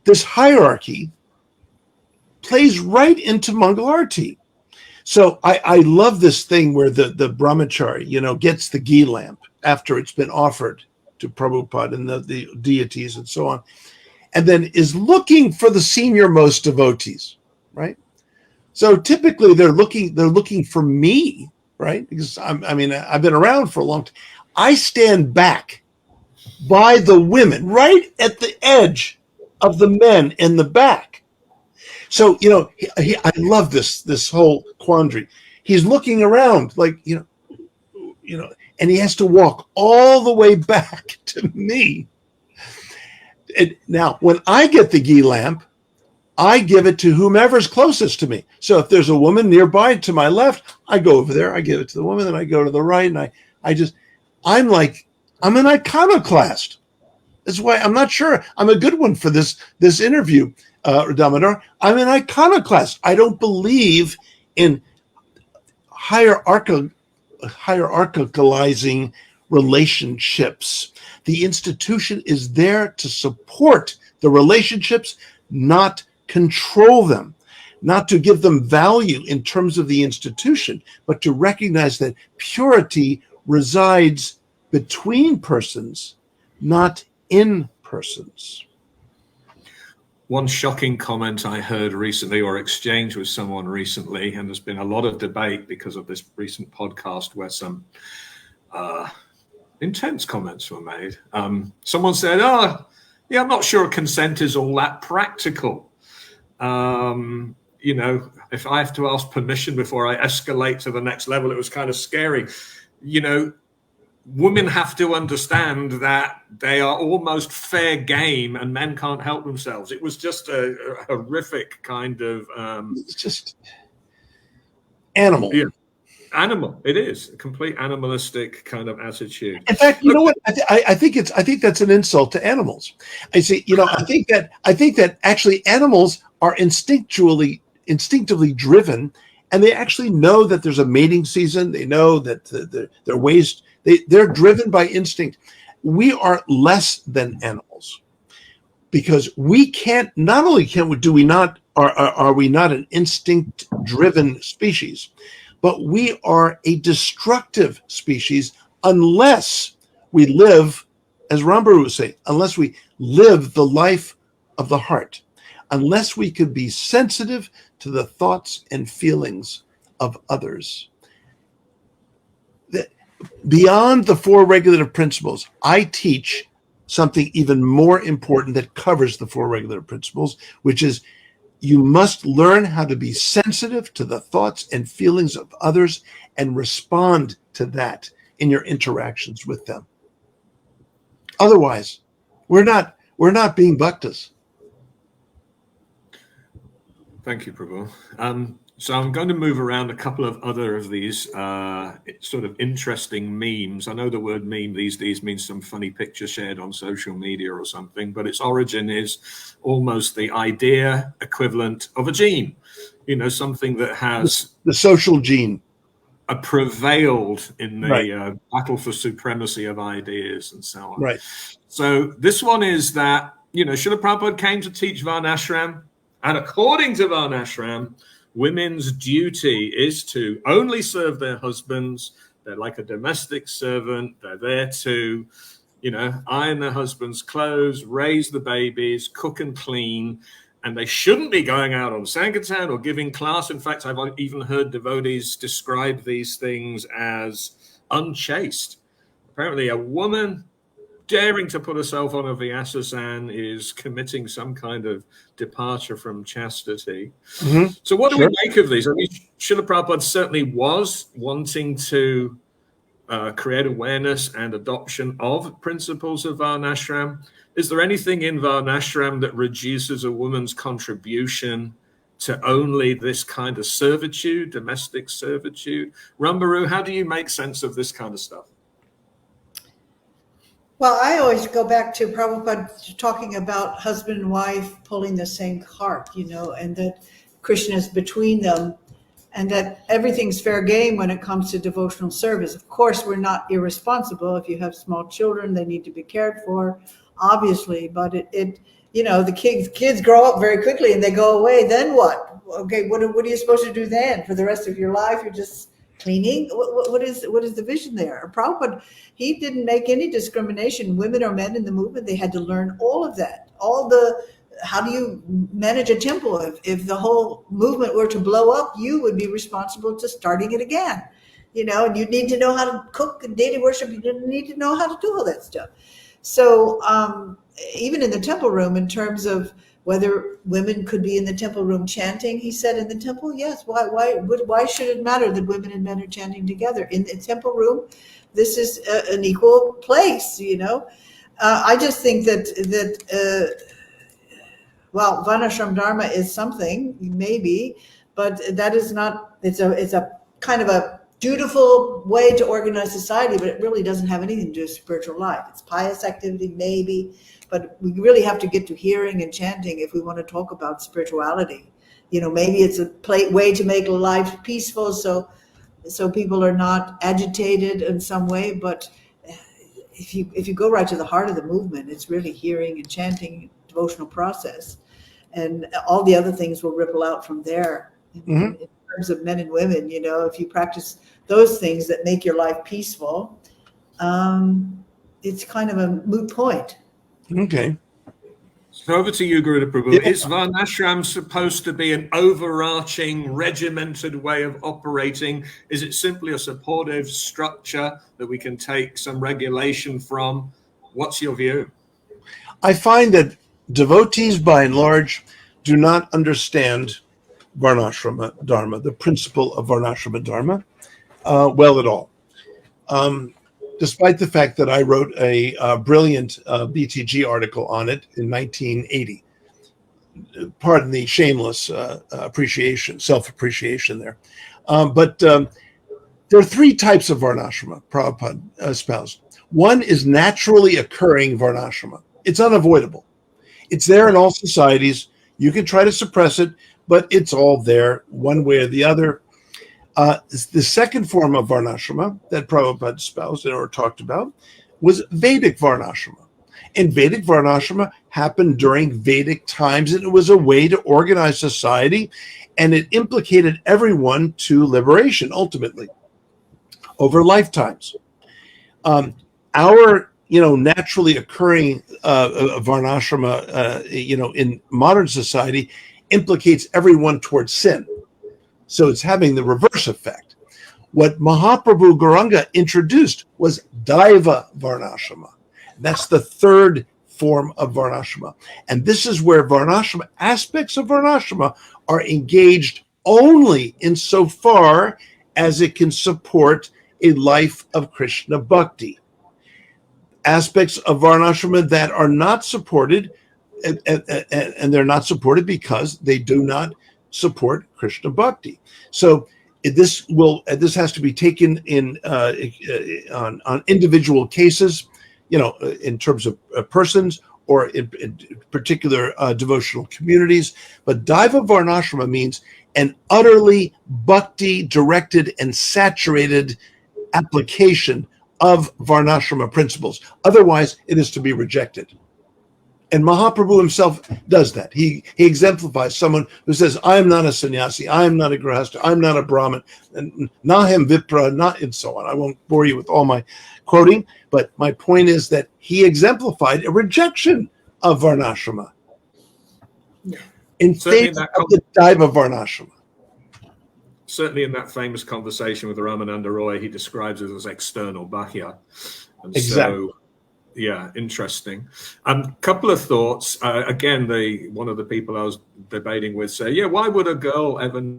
this hierarchy plays right into Mangalarti. So I love this thing where the brahmachari, gets the ghee lamp after it's been offered to Prabhupada and the deities and so on, and then is looking for the senior most devotees, right? So typically they're looking for me, right? Because I've been around for a long time. I stand back by the women, right at the edge of the men in the back. So, I love this whole quandary. He's looking around like, and he has to walk all the way back to me. Now, when I get the ghee lamp, I give it to whomever's closest to me. So if there's a woman nearby to my left, I go over there, I give it to the woman, and I go to the right, and I'm an iconoclast. That's why I'm not sure I'm a good one for this interview, Damodar. I'm an iconoclast. I don't believe in hierarchicalizing relationships. The institution is there to support the relationships, not control them, not to give them value in terms of the institution, but to recognize that purity resides between persons, not in persons. One shocking comment I heard recently, or exchanged with someone recently, and there's been a lot of debate because of this recent podcast where some intense comments were made. Someone said, "Oh, yeah, I'm not sure consent is all that practical. You know, if I have to ask permission before I escalate to the next level, it was kind of scary. You know, women have to understand that they are almost fair game and men can't help themselves." It was just a horrific kind of... It's just animal. Yeah, animal. It is a complete animalistic kind of attitude. In fact, you know what? I think that's an insult to animals. I say, you know, I think that actually animals are instinctively driven, and they actually know that there's a mating season. They know that their ways, they're driven by instinct. We are less than animals because we can't. Not only are we not an instinct-driven species, but we are a destructive species unless we live, as Rambaru would say, unless we live the life of the heart, unless we could be sensitive to the thoughts and feelings of others. Beyond the four regulative principles, I teach something even more important that covers the four regulative principles, which is you must learn how to be sensitive to the thoughts and feelings of others and respond to that in your interactions with them. Otherwise, we're not being bhaktas. Thank you, Prabhu. So I'm going to move around a couple of other of these sort of interesting memes. I know the word meme these days means some funny picture shared on social media or something, but its origin is almost the idea equivalent of a gene. You know, something that has... The social gene. Prevailed in the Right. Battle for supremacy of ideas and so on. Right. So this one is that, you know, Srila Prabhupada came to teach Varnashram, and according to Varnashram, women's duty is to only serve their husbands. They're like a domestic servant. They're there to, you know, iron their husband's clothes, raise the babies, cook and clean, and they shouldn't be going out on Sankirtan or giving class. In fact, I've even heard devotees describe these things as unchaste. Apparently, a woman daring to put herself on a Vyasasan is committing some kind of departure from chastity. Mm-hmm. So what do we make of these? I mean, Srila Prabhupada certainly was wanting to create awareness and adoption of principles of Varnashram. Is there anything in Varnashram that reduces a woman's contribution to only this kind of servitude, domestic servitude? Rambaru, how do you make sense of this kind of stuff? Well, I always go back to Prabhupada talking about husband and wife pulling the same cart, you know, and that Krishna is between them, and that everything's fair game when it comes to devotional service. Of course, we're not irresponsible. If you have small children, they need to be cared for, obviously, but it you know, the kids grow up very quickly and they go away. Then what? Okay, what are you supposed to do then? For the rest of your life, you're just cleaning? What is the vision there? Prabhupada, he didn't make any discrimination, women or men in the movement. They had to learn all of that, how do you manage a temple? If the whole movement were to blow up, you would be responsible to starting it again, you know, and you need to know how to cook and daily worship. You didn't need to know how to do all that stuff. So even in the temple room, in terms of whether women could be in the temple room chanting, he said in the temple, yes. Why should it matter that women and men are chanting together in the temple room? This is an equal place, you know. I just think that well, Varnashram Dharma is something, maybe, but that is not. It's a kind of a dutiful way to organize society, but it really doesn't have anything to do with spiritual life. It's pious activity, maybe, but we really have to get to hearing and chanting if we want to talk about spirituality. You know, maybe it's a way to make life peaceful, so people are not agitated in some way. But if you go right to the heart of the movement, it's really hearing and chanting, devotional process. and all the other things will ripple out from there. Mhm. In terms of men and women, if you practice those things that make your life peaceful, it's kind of a moot point. Okay. So over to you, Gurudev Prabhu. Yeah. Is Varnashram supposed to be an overarching, regimented way of operating? Is it simply a supportive structure that we can take some regulation from? What's your view? I find that devotees, by and large, do not understand Varnashrama Dharma, the principle of Varnashrama Dharma, well at all. Despite the fact that I wrote a brilliant BTG article on it in 1980. Pardon the shameless self-appreciation there. But there are three types of Varnashrama Prabhupada espoused. One is naturally occurring Varnashrama. It's unavoidable. It's there in all societies. You can try to suppress it, but it's all there one way or the other. The second form of Varnashrama that Prabhupada espoused or talked about was Vedic Varnashrama. And Vedic Varnashrama happened during Vedic times, and it was a way to organize society, and it implicated everyone to liberation, ultimately, over lifetimes. Our naturally occurring Varnashrama, in modern society, implicates everyone towards sin. So it's having the reverse effect. What Mahaprabhu Gauranga introduced was Daiva Varnashrama. That's the third form of Varnashrama. And this is where Varnashrama, aspects of Varnashrama, are engaged only insofar as it can support a life of Krishna Bhakti. Aspects of Varnashrama that are not supported, and they're not supported because they do not support Krishna Bhakti. So this has to be taken in on individual cases, in terms of persons or in particular devotional communities. But Daiva Varnashrama means an utterly bhakti directed and saturated application of Varnashrama principles. Otherwise, it is to be rejected. And Mahaprabhu himself does that. He exemplifies someone who says, I am not a sannyasi, I am not a grihastha, I'm not a Brahmin, and nahem vipra, not, and so on. I won't bore you with all my quoting, but my point is that he exemplified a rejection of Varnashrama in favor of the Daiva Varnashrama. Certainly in that famous conversation with Ramananda Roy, he describes it as external bahya. And exactly. So, yeah, interesting. Couple of thoughts. Again, one of the people I was debating with say, why would a girl ever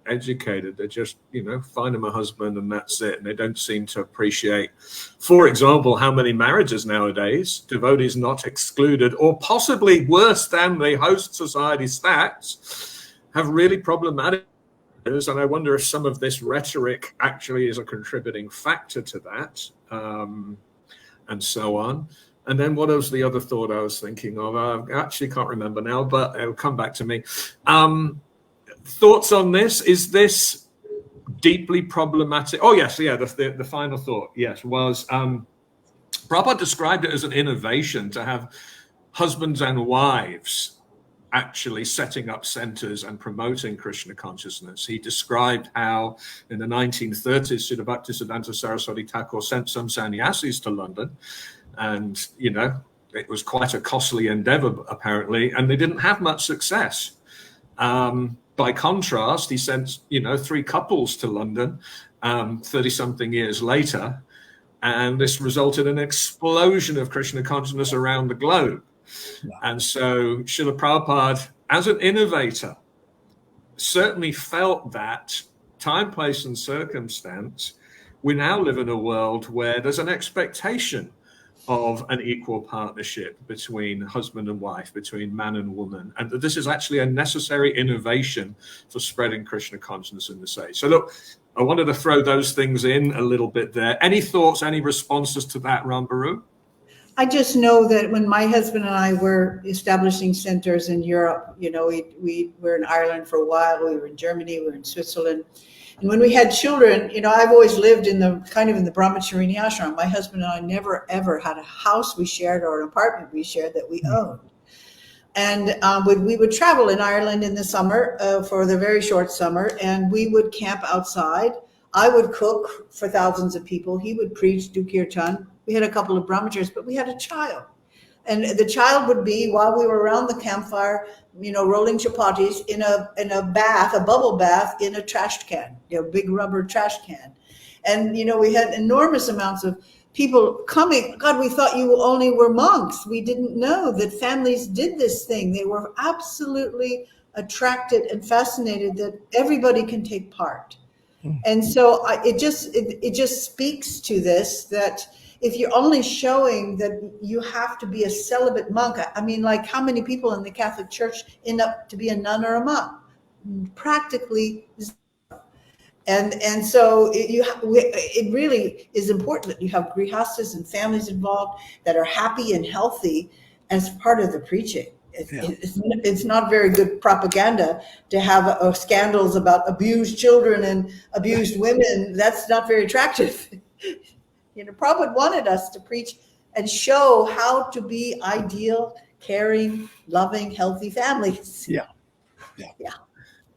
educated? They just, find them a husband and that's it. And they don't seem to appreciate, for example, how many marriages nowadays, devotees not excluded, or possibly worse than the host society stats, have really problematic. And I wonder if some of this rhetoric actually is a contributing factor to that. And so on. And then what was the other thought I was thinking of? I actually can't remember now, but it'll come back to me. Thoughts on this? Is this deeply problematic? Oh, yes, the final thought, yes, was Prabhupada described it as an innovation to have husbands and wives actually setting up centers and promoting Krishna consciousness. He described how in the 1930s, Srila Bhaktisiddhanta Saraswati Thakur sent some sannyasis to London, and, it was quite a costly endeavor, apparently, and they didn't have much success. By contrast, he sent, 3 couples to London 30-something years later, and this resulted in an explosion of Krishna consciousness around the globe. And so Srila Prabhupada, as an innovator, certainly felt that time, place, and circumstance, we now live in a world where there's an expectation of an equal partnership between husband and wife, between man and woman, and that this is actually a necessary innovation for spreading Krishna consciousness in the sage. So look, I wanted to throw those things in a little bit there. Any thoughts, any responses to that, Ram Baru? I just know that when my husband and I were establishing centers in Europe, we were in Ireland for a while, we were in Germany, we were in Switzerland. And when we had children, I've always lived in the Brahmacharini ashram. My husband and I never, ever had a house we shared or an apartment we shared that we owned. And we would travel in Ireland in the summer for the very short summer, and we would camp outside. I would cook for thousands of people. He would preach, do kirtan. We had a couple of brahmacharis, but we had a child. And the child would be, while we were around the campfire, rolling chapatis in a bath, a bubble bath in a trash can, big rubber trash can. And, we had enormous amounts of people coming. God, we thought you only were monks. We didn't know that families did this thing. They were absolutely attracted and fascinated that everybody can take part. And so it just speaks to this, that if you're only showing that you have to be a celibate monk, I mean, like, how many people in the Catholic Church end up to be a nun or a monk? Practically zero. And so it really is important that you have grihastas and families involved that are happy and healthy as part of the preaching. It's not very good propaganda to have scandals about abused children and abused women. That's not very attractive. Prabhupada wanted us to preach and show how to be ideal, caring, loving, healthy families. Yeah.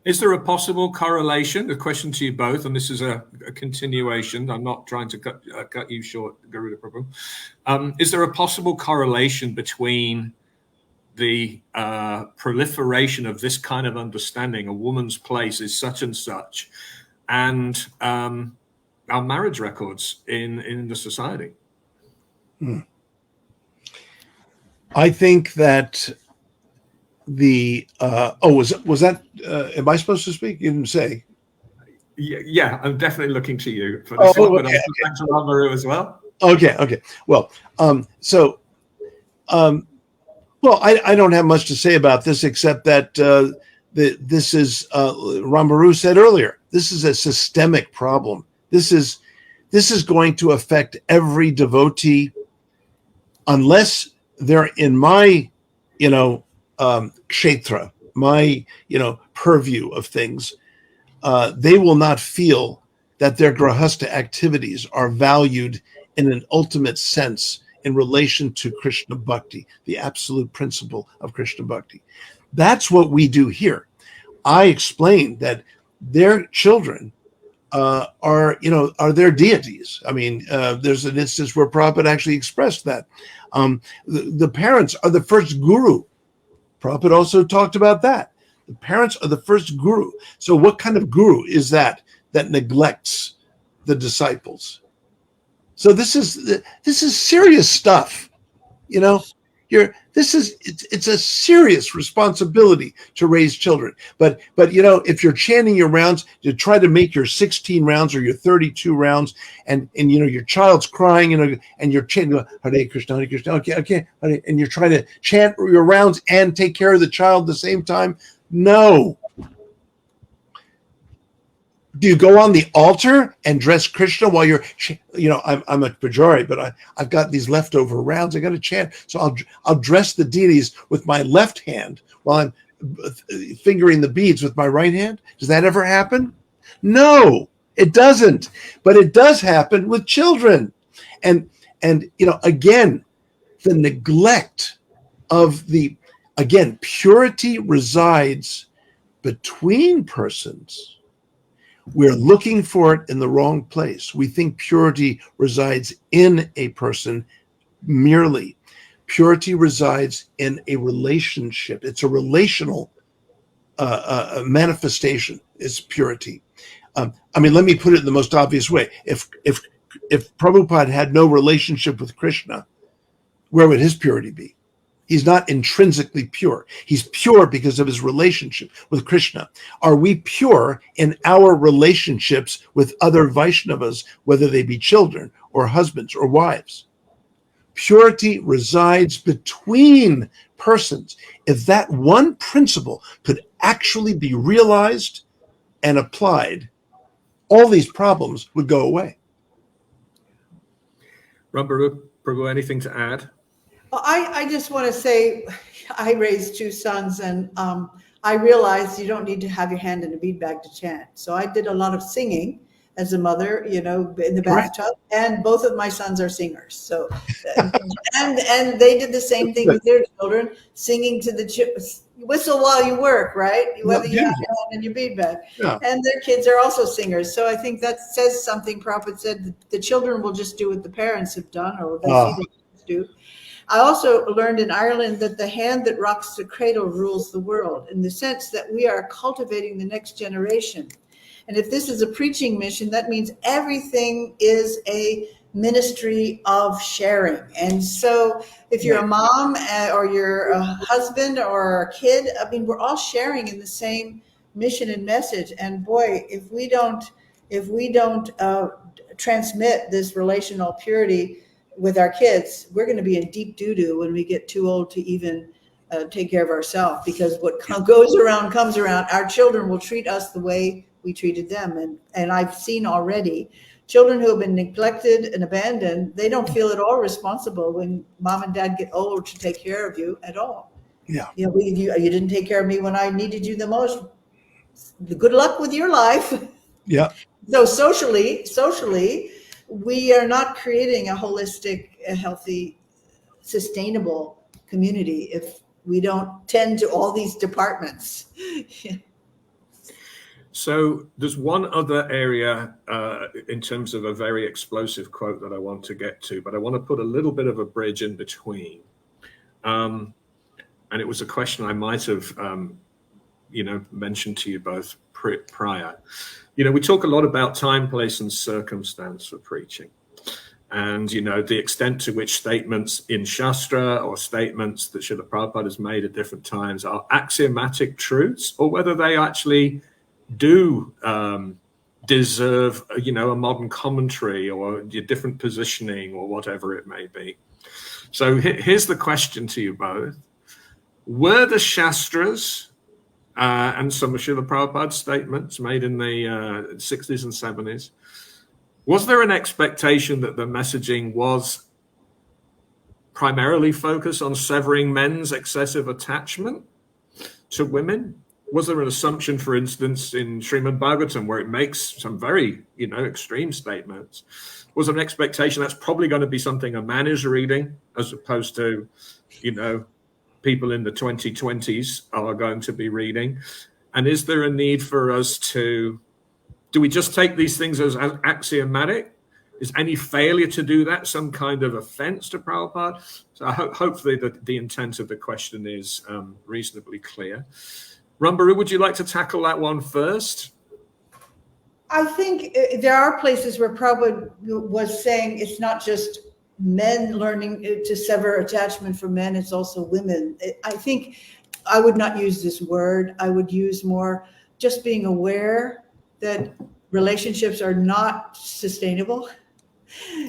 Is there a possible correlation? A question to you both, and this is a continuation. I'm not trying to cut you short, Garuda Prabhu. Is there a possible correlation between the proliferation of this kind of understanding, a woman's place is such and such, and our marriage records in the society? I think that was that am I supposed to speak? You didn't say. Yeah, I'm definitely looking to you for this one, but I'm thanks to Ramaru as well. Okay. Well, I don't have much to say about this except that this is Ramaru said earlier. This is a systemic problem. This is going to affect every devotee unless they're in my kshetra, my purview of things. They will not feel that their grahasta activities are valued in an ultimate sense in relation to Krishna Bhakti, the absolute principle of Krishna Bhakti. That's what we do here. I explained that their children are their deities. I mean, there's an instance where Prabhupada actually expressed that. The parents are the first guru. Prabhupada also talked about that. The parents are the first guru. So what kind of guru is that neglects the disciples? So this is serious stuff. It's a serious responsibility to raise children. But if you're chanting your rounds, to try to make your 16 rounds or your 32 rounds, and your child's crying, and you're chanting Hare Krishna, okay, and you're trying to chant your rounds and take care of the child at the same time. No. Do you go on the altar and dress Krishna while you're, I'm a Pujari, but I've got these leftover rounds. I got to chant. So I'll dress the deities with my left hand while I'm fingering the beads with my right hand. Does that ever happen? No, it doesn't. But it does happen with children. And again, the neglect of purity resides between persons. We're looking for it in the wrong place. We think purity resides in a person merely. Purity resides in a relationship. It's a relational manifestation is purity. Let me put it in the most obvious way. If Prabhupada had no relationship with Krishna, where would his purity be? He's not intrinsically pure. He's pure because of his relationship with Krishna. Are we pure in our relationships with other Vaishnavas, whether they be children or husbands or wives? Purity resides between persons. If that one principle could actually be realized and applied, all these problems would go away. Ramaru, Prabhu, anything to add? Well, I just want to say, I raised two sons, and I realized you don't need to have your hand in a bead bag to chant. So I did a lot of singing, as a mother, in the Correct. bathtub, and both of my sons are singers. So, and they did the same thing with their children, singing to the whistle while you work, right? Yeah, Whether you have beautiful. your hand in your bead bag. Yeah. And their kids are also singers. So I think that says something. Prabhupada said the children will just do what the parents have done, or they see the parents do. I also learned in Ireland that the hand that rocks the cradle rules the world, in the sense that we are cultivating the next generation. And if this is a preaching mission, that means everything is a ministry of sharing. And so if you're a mom or you're a husband or a kid, I mean, we're all sharing in the same mission and message. And boy, if we don't transmit this relational purity with our kids, we're going to be in deep doo-doo when we get too old to even take care of ourselves, because what goes around comes around. Our children will treat us the way we treated them. And I've seen already children who have been neglected and abandoned, they don't feel at all responsible when mom and dad get old to take care of you at all. Yeah. You didn't take care of me when I needed you the most. Good luck with your life. Yeah. So socially, we are not creating a holistic, a healthy, sustainable community if we don't tend to all these departments. So there's one other area in terms of a very explosive quote that I want to get to, but I want to put a little bit of a bridge in between. And it was a question I might have, mentioned to you both prior. We talk a lot about time, place, and circumstance for preaching. And, the extent to which statements in Shastra or statements that Srila Prabhupada has made at different times are axiomatic truths, or whether they actually do deserve, a modern commentary or a different positioning or whatever it may be. So here's the question to you both. Were the Shastras and some of Srila Prabhupada's statements made in the 60s and 70s, was there an expectation that the messaging was primarily focused on severing men's excessive attachment to women? Was there an assumption, for instance, in Srimad Bhagavatam, where it makes some very, extreme statements? Was there an expectation that's probably going to be something a man is reading, as opposed to, people in the 2020s are going to be reading? And is there a need for us do we just take these things as axiomatic? Is any failure to do that some kind of offense to Prabhupada? So hopefully the intent of the question is reasonably clear. Rambaru, would you like to tackle that one first? I think there are places where Prabhupada was saying it's not just men learning to sever attachment from men, it's also women. I think I would not use this word. I would use more just being aware that relationships are not sustainable.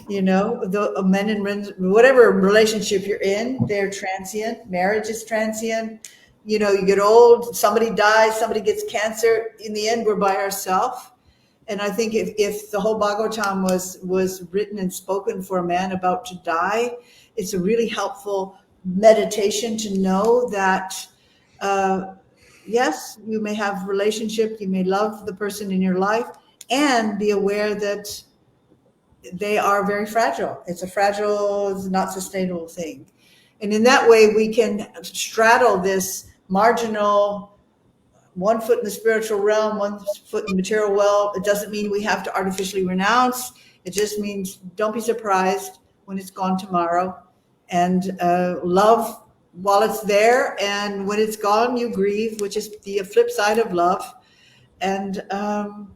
The men and men, whatever relationship you're in, they're transient. Marriage is transient. You get old, somebody dies, somebody gets cancer. In the end, we're by ourselves. And I think if the whole Bhagavatam was written and spoken for a man about to die, it's a really helpful meditation to know that, yes, you may have a relationship, you may love the person in your life, and be aware that they are very fragile. It's a fragile, not sustainable thing. And in that way, we can straddle this marginal, 1 foot in the spiritual realm, 1 foot in the material world. It doesn't mean we have to artificially renounce. It just means don't be surprised when it's gone tomorrow, and love while it's there. And when it's gone, you grieve, which is the flip side of love. And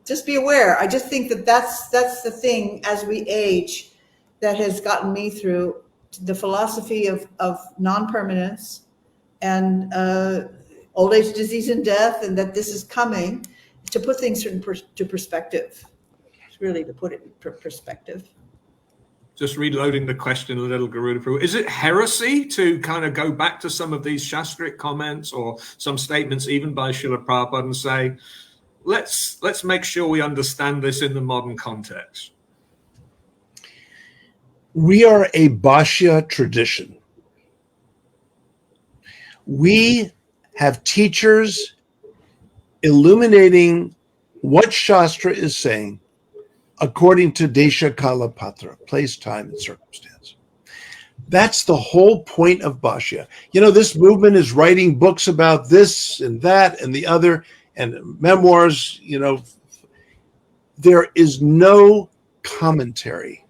just be aware. I just think that's the thing as we age that has gotten me through the philosophy of non-permanence and old age, disease, and death, and that this is coming, to put things into perspective. It's really to put it in perspective. Just reloading the question a little, Garuda Prabhu. Is it heresy to kind of go back to some of these Shastric comments or some statements even by Srila Prabhupada and say, let's make sure we understand this in the modern context? We are a Bhashya tradition. We have teachers illuminating what Shastra is saying according to Desha Kala Patra, place, time, and circumstance. That's the whole point of Bhashya. This movement is writing books about this and that and the other, and memoirs. There is no commentary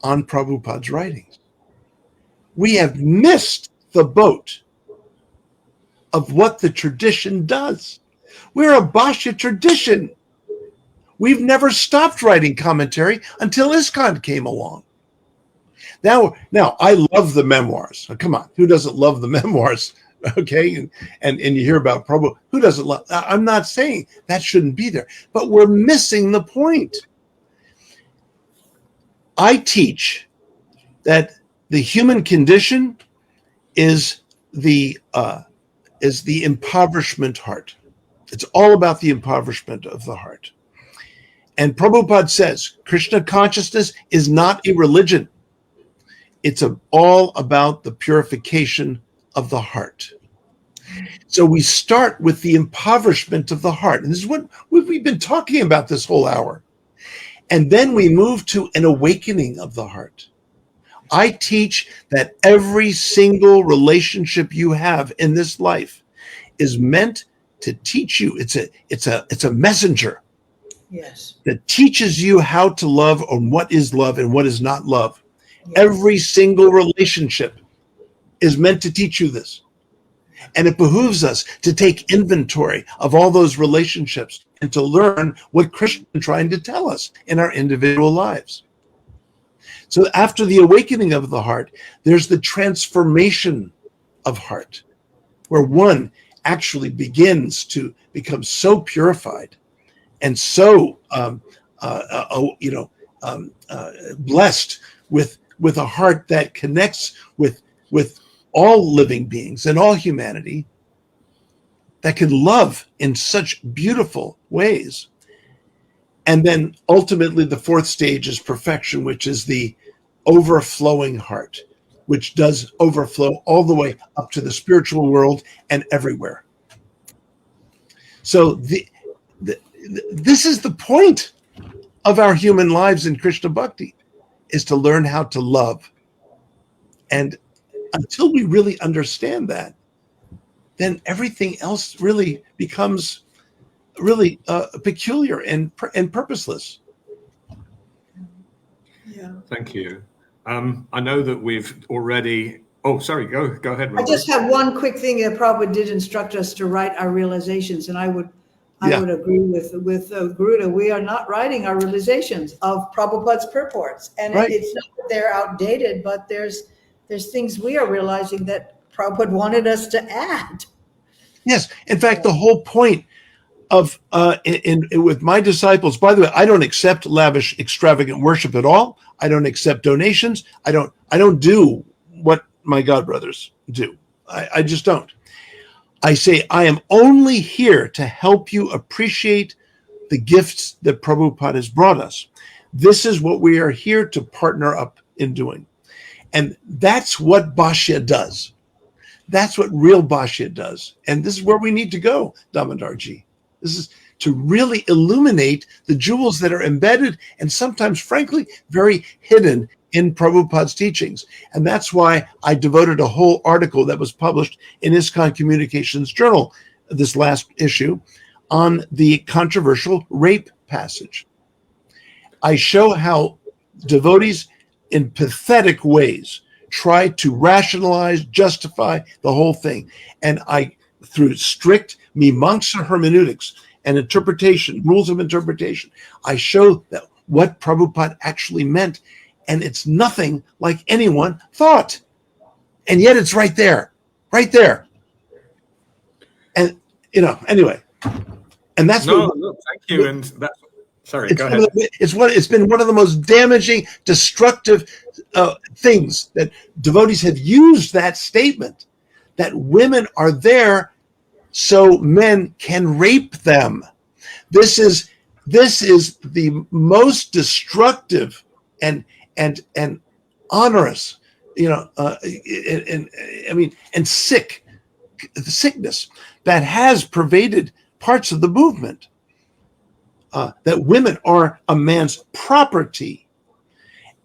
on Prabhupada's writings. We have missed the boat of what the tradition does. We're a Bhashya tradition. We've never stopped writing commentary until ISKCON came along. Now, I love the memoirs. Come on, who doesn't love the memoirs? Okay, and you hear about Prabhu. Who doesn't love? I'm not saying that shouldn't be there, but we're missing the point. I teach that the human condition is the impoverishment heart. It's all about the impoverishment of the heart. And Prabhupada says Krishna consciousness is not a religion. It's all about the purification of the heart. So we start with the impoverishment of the heart. And this is what we've been talking about this whole hour. And then we move to an awakening of the heart. I teach that every single relationship you have in this life is meant to teach you. It's a messenger. Yes. That teaches you how to love, or what is love and what is not love. Yes. Every single relationship is meant to teach you this. And it behooves us to take inventory of all those relationships and to learn what Krishna is trying to tell us in our individual lives. So after the awakening of the heart, there's the transformation of heart, where one actually begins to become so purified and so blessed with a heart that connects with all living beings and all humanity, that can love in such beautiful ways. And then ultimately the fourth stage is perfection, which is the overflowing heart, which does overflow all the way up to the spiritual world and everywhere. So this is the point of our human lives in Krishna Bhakti, is to learn how to love. And until we really understand that, then everything else really becomes really peculiar and purposeless. Yeah. Thank you. I know that we've already. Oh, sorry. Go ahead. I just have one quick thing that Prabhupada did instruct us to write our realizations, and I would agree with Garuda. We are not writing our realizations of Prabhupada's purports, and right. It's not that they're outdated, but there's things we are realizing that Prabhupada wanted us to add. Yes, in fact, the whole point of with my disciples. By the way, I don't accept lavish, extravagant worship at all. I don't accept donations. I don't do what my godbrothers do. I just don't. I say I am only here to help you appreciate the gifts that Prabhupada has brought us. This is what we are here to partner up in doing. And that's what Bhashya does. That's what real Bhashya does. And this is where we need to go, Damodarji. This is to really illuminate the jewels that are embedded and sometimes, frankly, very hidden in Prabhupada's teachings. And that's why I devoted a whole article that was published in ISKCON Communications Journal, this last issue, on the controversial rape passage. I show how devotees in pathetic ways try to rationalize, justify the whole thing. And I, through strict mimamsa hermeneutics and interpretation, rules of interpretation, I show that what Prabhupada actually meant, and it's nothing like anyone thought. And yet it's right there. And, anyway. And that's thank you. And that's, sorry, go ahead. It's been one of the most damaging, destructive things that devotees have used that statement, that women are there so men can rape them. This is the most destructive and onerous, and sickness that has pervaded parts of the movement. that women are a man's property.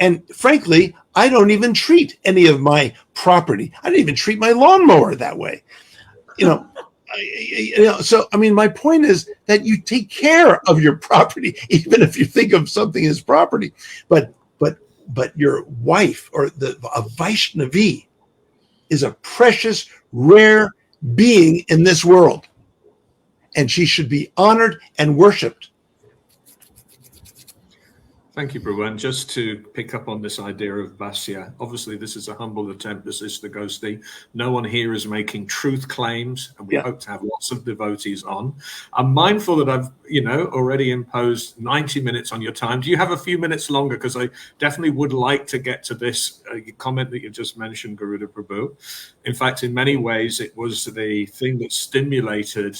And frankly, I don't even treat any of my property. I don't even treat my lawnmower that way. So I mean, my point is that you take care of your property, even if you think of something as property. But your wife, or a Vaishnavi, is a precious, rare being in this world, and she should be honored and worshipped. Thank you, Prabhu. And just to pick up on this idea of Vasya, obviously this is a humble attempt, this is the ghosty. No one here is making truth claims, and we hope to have lots of devotees on. I'm mindful that I've, already imposed 90 minutes on your time. Do you have a few minutes longer? Because I definitely would like to get to this comment that you just mentioned, Garuda Prabhu. In fact, in many ways, it was the thing that stimulated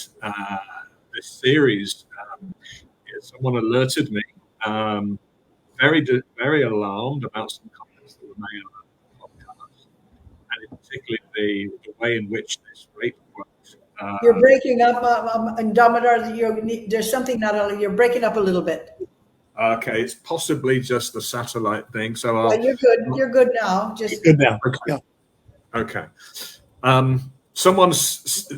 this series. Someone alerted me. Very alarmed about some comments that were made on the podcast, and particularly the way in which this rape works. You're breaking up, and Damodar, there's something not. You're breaking up a little bit. Okay, it's possibly just the satellite thing. So you're good. You're good now. Just good now. Okay. Yeah. Okay. Someone's,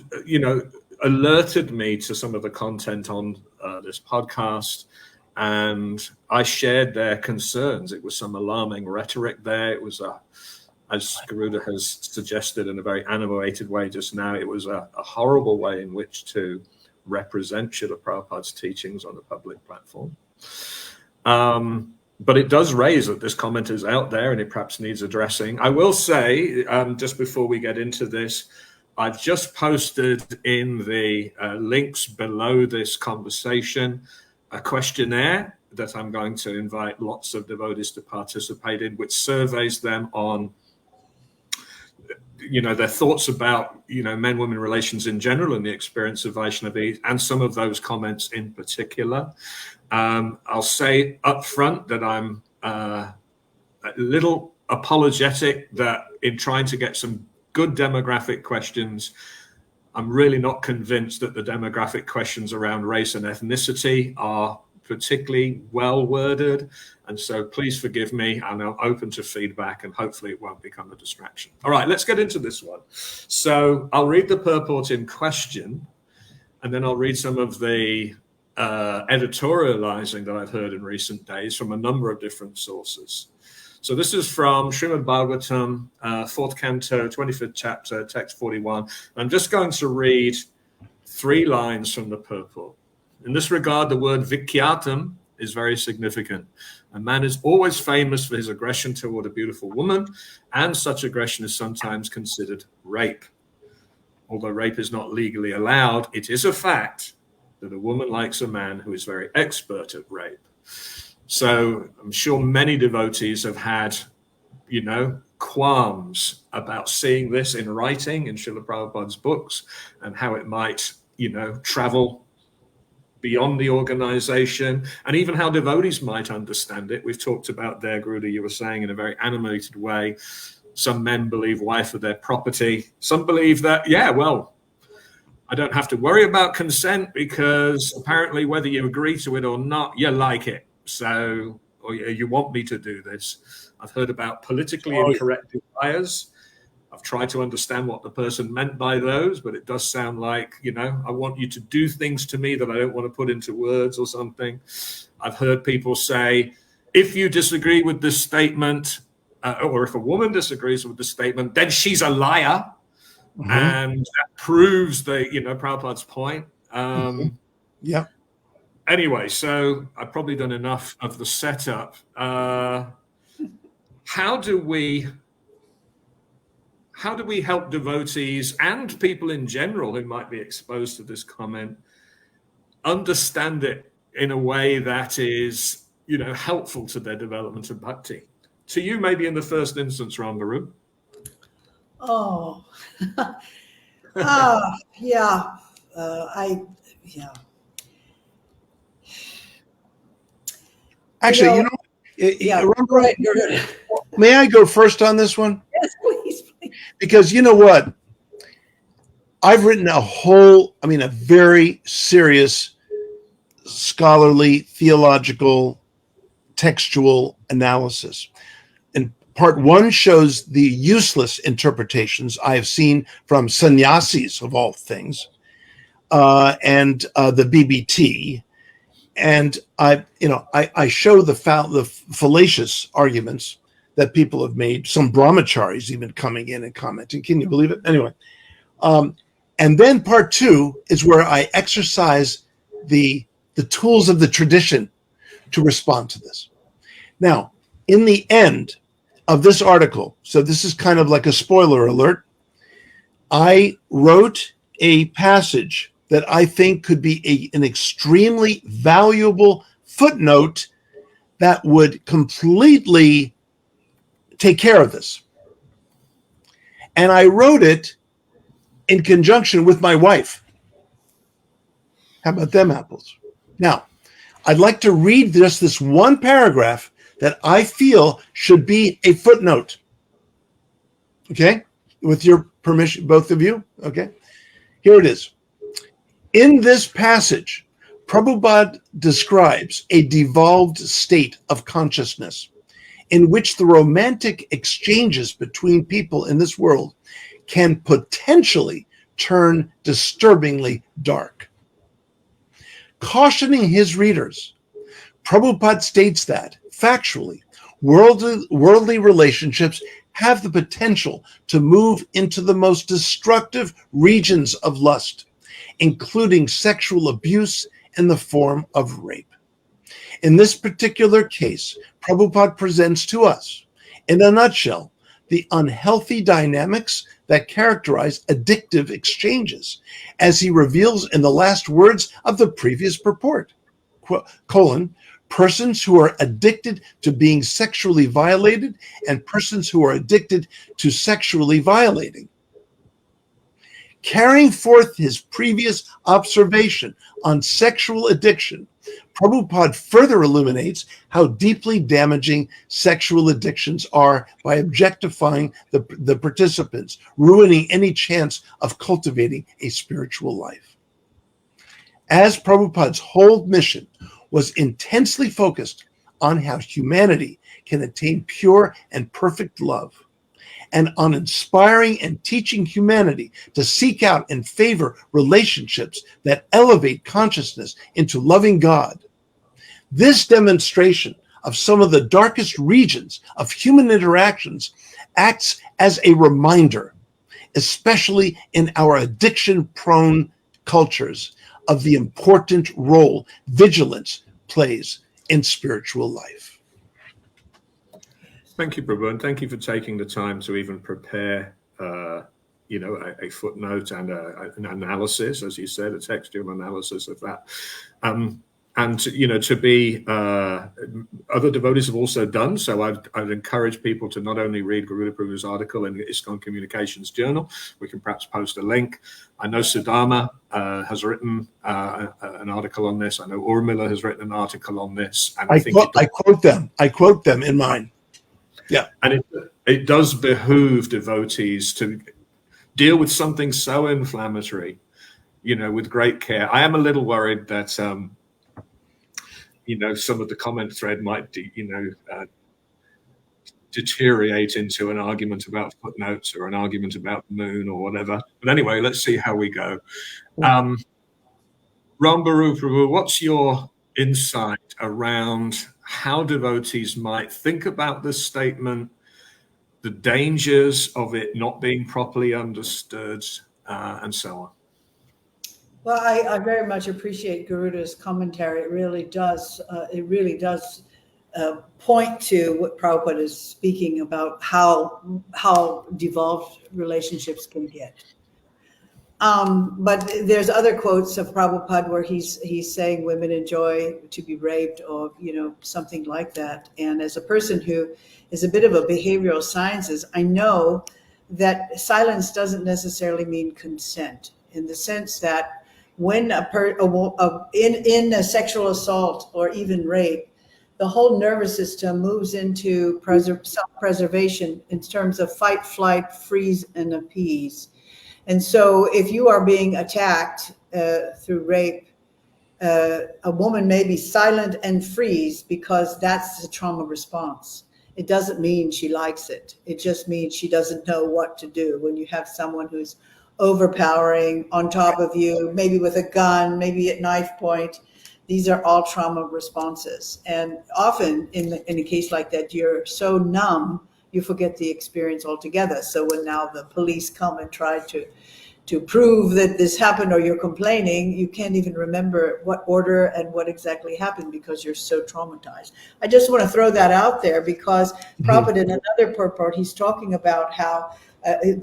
alerted me to some of the content on this podcast. And I shared their concerns. It was some alarming rhetoric there. It was, as Garuda has suggested in a very animated way just now, it was a horrible way in which to represent Srila Prabhupada's teachings on a public platform. But it does raise that this comment is out there and it perhaps needs addressing. I will say, just before we get into this, I've just posted in the links below this conversation a questionnaire that I'm going to invite lots of devotees to participate in, which surveys them on, their thoughts about, men-women relations in general and the experience of Vaishnavis, and some of those comments in particular. I'll say up front that I'm a little apologetic that in trying to get some good demographic questions, I'm really not convinced that the demographic questions around race and ethnicity are particularly well worded. And so please forgive me, and I'm open to feedback, and hopefully it won't become a distraction. All right, let's get into this one. So I'll read the purport in question, and then I'll read some of the editorializing that I've heard in recent days from a number of different sources. So this is from Srimad Bhagavatam, 4th canto, 25th chapter, text 41. I'm just going to read 3 lines from the purport. In this regard, the word vikyatam is very significant. A man is always famous for his aggression toward a beautiful woman, and such aggression is sometimes considered rape. Although rape is not legally allowed, it is a fact that a woman likes a man who is very expert at rape. So I'm sure many devotees have had, qualms about seeing this in writing in Srila Prabhupada's books, and how it might, travel beyond the organization, and even how devotees might understand it. We've talked about there, Garuda, you were saying in a very animated way, some men believe wife are their property. Some believe that, I don't have to worry about consent because apparently whether you agree to it or not, you like it. So, or you want me to do this. I've heard about politically incorrect desires. I've tried to understand what the person meant by those, but it does sound like, I want you to do things to me that I don't want to put into words or something. I've heard people say, if you disagree with this statement, or if a woman disagrees with the statement, then she's a liar. Mm-hmm. And that proves Prabhupada's point. Yeah. Anyway, so I've probably done enough of the setup. How do we help devotees and people in general who might be exposed to this comment understand it in a way that is, helpful to their development of bhakti? To you, maybe in the first instance, Rambaru. Oh, yeah. Actually, right. May I go first on this one? Yes, please. Because you know what? I've written a very serious scholarly, theological, textual analysis. And part one shows the useless interpretations I have seen from sannyasis, of all things, and the BBT. And I show the fallacious arguments that people have made, some brahmacharis even coming in and commenting. Can you believe it? Anyway. And then part two is where I exercise the tools of the tradition to respond to this. Now, in the end of this article, so this is kind of like a spoiler alert, I wrote a passage that I think could be an extremely valuable footnote that would completely take care of this. And I wrote it in conjunction with my wife. How about them apples? Now, I'd like to read just this one paragraph that I feel should be a footnote. Okay? With your permission, both of you? Okay? Here it is. In this passage, Prabhupada describes a devolved state of consciousness in which the romantic exchanges between people in this world can potentially turn disturbingly dark. Cautioning his readers, Prabhupada states that, factually, worldly relationships have the potential to move into the most destructive regions of lust, including sexual abuse in the form of rape. In this particular case, Prabhupada presents to us, in a nutshell, the unhealthy dynamics that characterize addictive exchanges, as he reveals in the last words of the previous purport, persons who are addicted to being sexually violated and persons who are addicted to sexually violating. Carrying forth his previous observation on sexual addiction, Prabhupada further illuminates how deeply damaging sexual addictions are by objectifying the participants, ruining any chance of cultivating a spiritual life. As Prabhupada's whole mission was intensely focused on how humanity can attain pure and perfect love, and on inspiring and teaching humanity to seek out and favor relationships that elevate consciousness into loving God. This demonstration of some of the darkest regions of human interactions acts as a reminder, especially in our addiction-prone cultures, of the important role vigilance plays in spiritual life. Thank you, Prabhu, and thank you for taking the time to even prepare, a footnote and an analysis, as you said, a textual analysis of that. And to be other devotees have also done so. I'd encourage people to not only read Garuda Prabhu's article in the ISKCON Communications Journal. We can perhaps post a link. I know Sudama has written an article on this. I know Urmila has written an article on this. And I quote them. I quote them in mine. Yeah, and it does behoove devotees to deal with something so inflammatory, with great care. I am a little worried that some of the comment thread might deteriorate into an argument about footnotes or an argument about the moon or whatever. But anyway, let's see how we go. Ram Baru Prabhu, what's your insight around how devotees might think about this statement, the dangers of it not being properly understood, and so on? Well, I very much appreciate Garuda's commentary. It really does. Point to what Prabhupada is speaking about, how devolved relationships can get. But there's other quotes of Prabhupada where he's saying women enjoy to be raped or, something like that. And as a person who is a bit of a behavioral sciences, I know that silence doesn't necessarily mean consent, in the sense that when in a sexual assault or even rape, the whole nervous system moves into self-preservation in terms of fight, flight, freeze, and appease. And so if you are being attacked through rape, a woman may be silent and freeze because that's the trauma response. It doesn't mean she likes it. It just means she doesn't know what to do. When you have someone who's overpowering, on top of you, maybe with a gun, maybe at knife point, these are all trauma responses. And often in a case like that, you're so numb, you forget the experience altogether. So when now the police come and try to prove that this happened, or you're complaining, you can't even remember what order and what exactly happened because you're so traumatized. I just want to throw that out there because Prabhupada in another purport, he's talking about how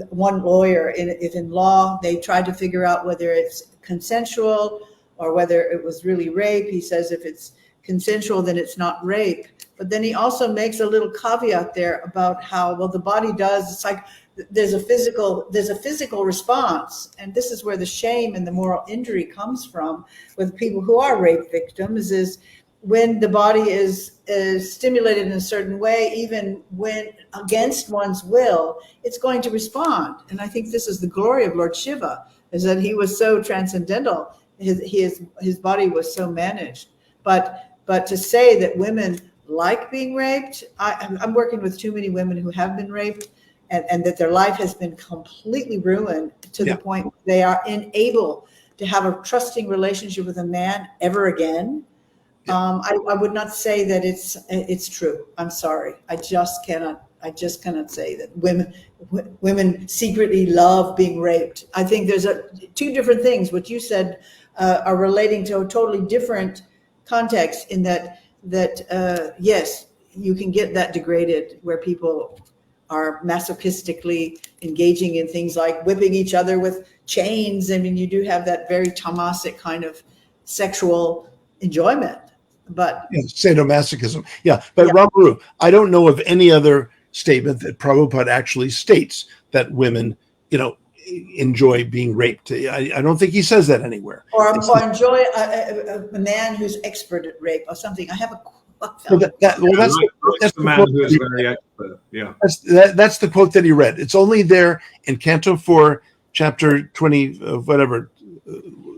one lawyer, if in law, they tried to figure out whether it's consensual or whether it was really rape. He says if it's consensual, then it's not rape. But then he also makes a little caveat there about how, well, the body does, it's like, there's a physical response, and this is where the shame and the moral injury comes from with people who are rape victims, is when the body is stimulated in a certain way, even when against one's will, it's going to respond. And I think this is the glory of Lord Shiva, is that he was so transcendental, his body was so managed. But to say that women like being raped, I'm working with too many women who have been raped, and that their life has been completely ruined to the point where they are unable to have a trusting relationship with a man ever again. I would not say that it's true. I'm sorry. I just cannot say that women secretly love being raped. I think there's two different things. What you said are relating to a totally different context, in that yes, you can get that degraded where people are masochistically engaging in things like whipping each other with chains. I mean, you do have that very tamasic kind of sexual enjoyment. But sadomasochism. But Ramaru, I don't know of any other statement that Prabhupada actually states that women, enjoy being raped. I don't think he says that anywhere. Or enjoy a man who's expert at rape or something. I have a that's the man who is very expert. Yeah, that's the quote that he read. It's only there in Canto 4, Chapter 20, whatever.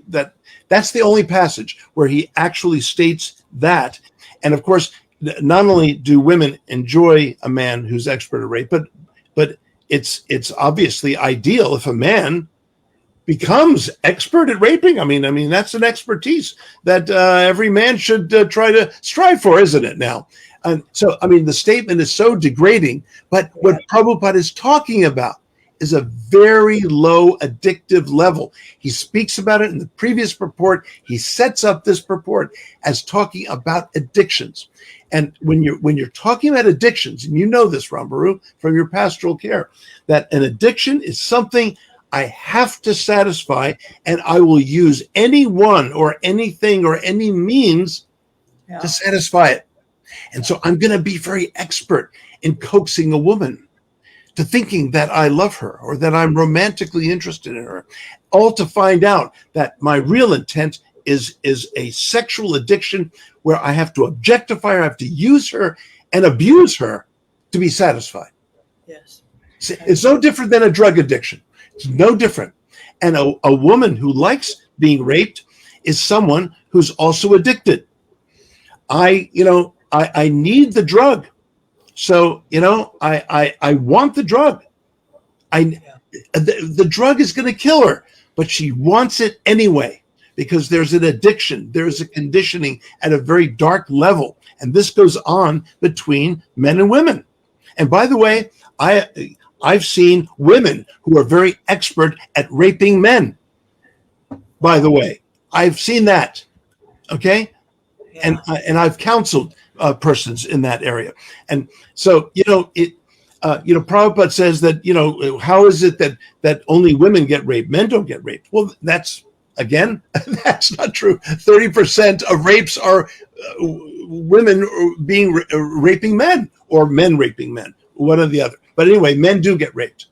That's the only passage where he actually states that. And of course, not only do women enjoy a man who's expert at rape, but it's obviously ideal if a man becomes expert at raping. I mean that's an expertise that every man should try to strive for, isn't it? Now, so the statement is so degrading. But what Prabhupada is talking about is a very low addictive level. He speaks about it in the previous purport. He sets up this purport as talking about addictions. And when you're talking about addictions, and you know this, Rambaru, from your pastoral care, that an addiction is something I have to satisfy, and I will use anyone or anything or any means to satisfy it. And so I'm going to be very expert in coaxing a woman to thinking that I love her or that I'm romantically interested in her, all to find out that my real intent is a sexual addiction where I have to objectify her, I have to use her and abuse her to be satisfied. Yes. It's no different than a drug addiction. It's no different. And a woman who likes being raped is someone who's also addicted. I need the drug. So, I want the drug. The drug is going to kill her, but she wants it anyway because there's an addiction. There's a conditioning at a very dark level. And this goes on between men and women. And by the way, I've seen women who are very expert at raping men. By the way, I've seen that. Okay. Yeah. And I've counseled persons in that area. And so, Prabhupada says that, how is it that only women get raped? Men don't get raped. Well, that's not true. 30% of rapes are women raping men or men raping men, one or the other. But anyway, men do get raped.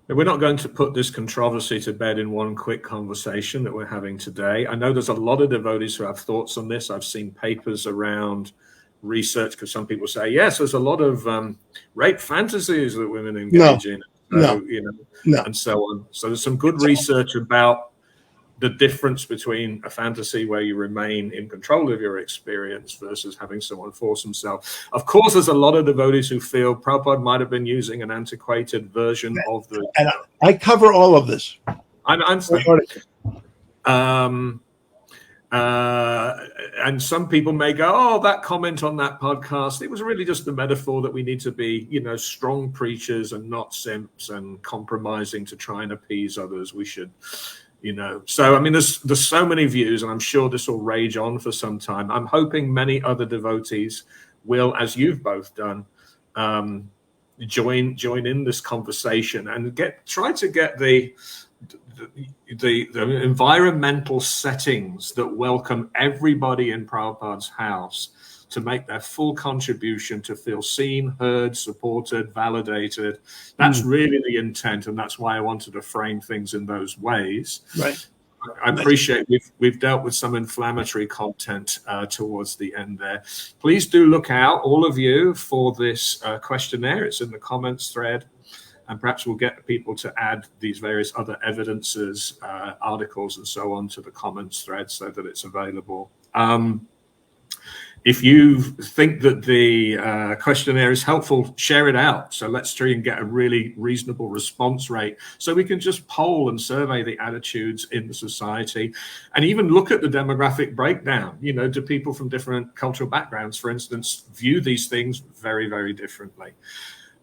We're not going to put this controversy to bed in one quick conversation that we're having today. I know there's a lot of devotees who have thoughts on this. I've seen papers around research because some people say, yes, there's a lot of rape fantasies that women engage in. So, and so on. So there's some good research about the difference between a fantasy where you remain in control of your experience versus having someone force himself. Of course, there's a lot of devotees who feel Prabhupada might have been using an antiquated version of the... And I cover all of this. I understand. And some people may go, oh, that comment on that podcast, it was really just a metaphor that we need to be, strong preachers and not simps and compromising to try and appease others. We should, So, I mean, there's so many views, and I'm sure this will rage on for some time. I'm hoping many other devotees will, as you've both done, join in this conversation and try to get the environmental settings that welcome everybody in Prabhupada's house to make their full contribution, to feel seen, heard, supported, validated. That's really the intent, and that's why I wanted to frame things in those ways. Right. I appreciate we've dealt with some inflammatory content towards the end there. Please do look out, all of you, for this questionnaire. It's in the comments thread. And perhaps we'll get people to add these various other evidences, articles, and so on to the comments thread so that it's available. If you think that the questionnaire is helpful, share it out. So let's try and get a really reasonable response rate so we can just poll and survey the attitudes in the society and even look at the demographic breakdown. Do people from different cultural backgrounds, for instance, view these things very, very differently?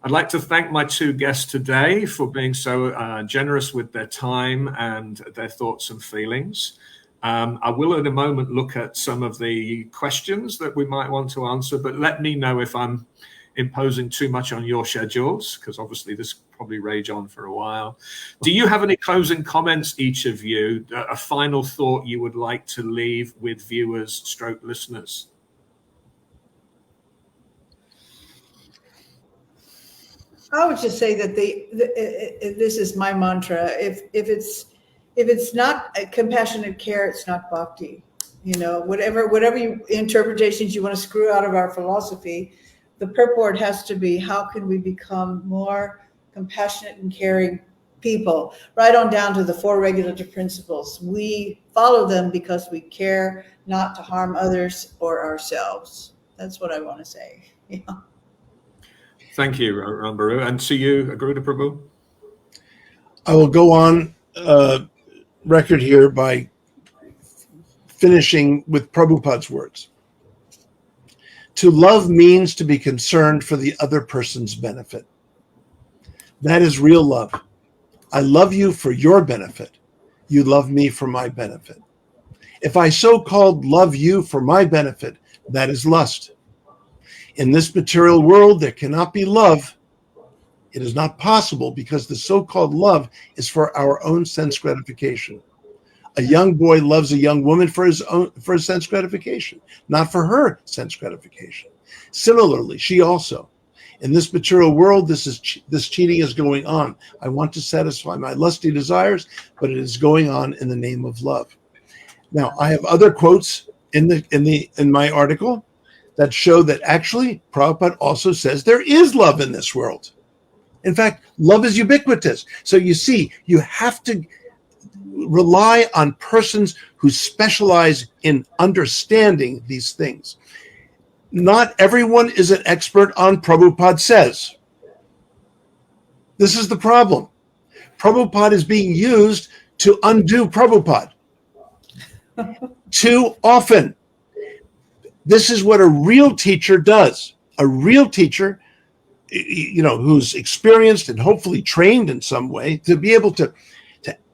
I'd like to thank my two guests today for being so generous with their time and their thoughts and feelings. I will in a moment look at some of the questions that we might want to answer, but let me know if I'm imposing too much on your schedules, because obviously this will probably rage on for a while. Do you have any closing comments, each of you, a final thought you would like to leave with viewers / listeners? I would just say that this is my mantra. If it's not a compassionate care, it's not bhakti. Whatever interpretations you want to screw out of our philosophy, the purport has to be, how can we become more compassionate and caring people? Right on down to the 4 regulative principles. We follow them because we care not to harm others or ourselves. That's what I want to say. Thank you, Rambaru. And to you, Garuda Prabhu? I will go on record here by finishing with Prabhupada's words. To love means to be concerned for the other person's benefit. That is real love. I love you for your benefit. You love me for my benefit. If I so-called love you for my benefit, that is lust. In this material world, there cannot be love. It is not possible because the so-called love is for our own sense gratification. A young boy loves a young woman for his sense gratification, not for her sense gratification. Similarly, she also. In this material world, this cheating is going on. I want to satisfy my lusty desires, but it is going on in the name of love. Now, I have other quotes in my article that show that actually Prabhupada also says there is love in this world. In fact, love is ubiquitous. So you see, you have to rely on persons who specialize in understanding these things. Not everyone is an expert on Prabhupada says. This is the problem. Prabhupada is being used to undo Prabhupada too often. This is what a real teacher does. A real teacher, who's experienced and hopefully trained in some way, to be able to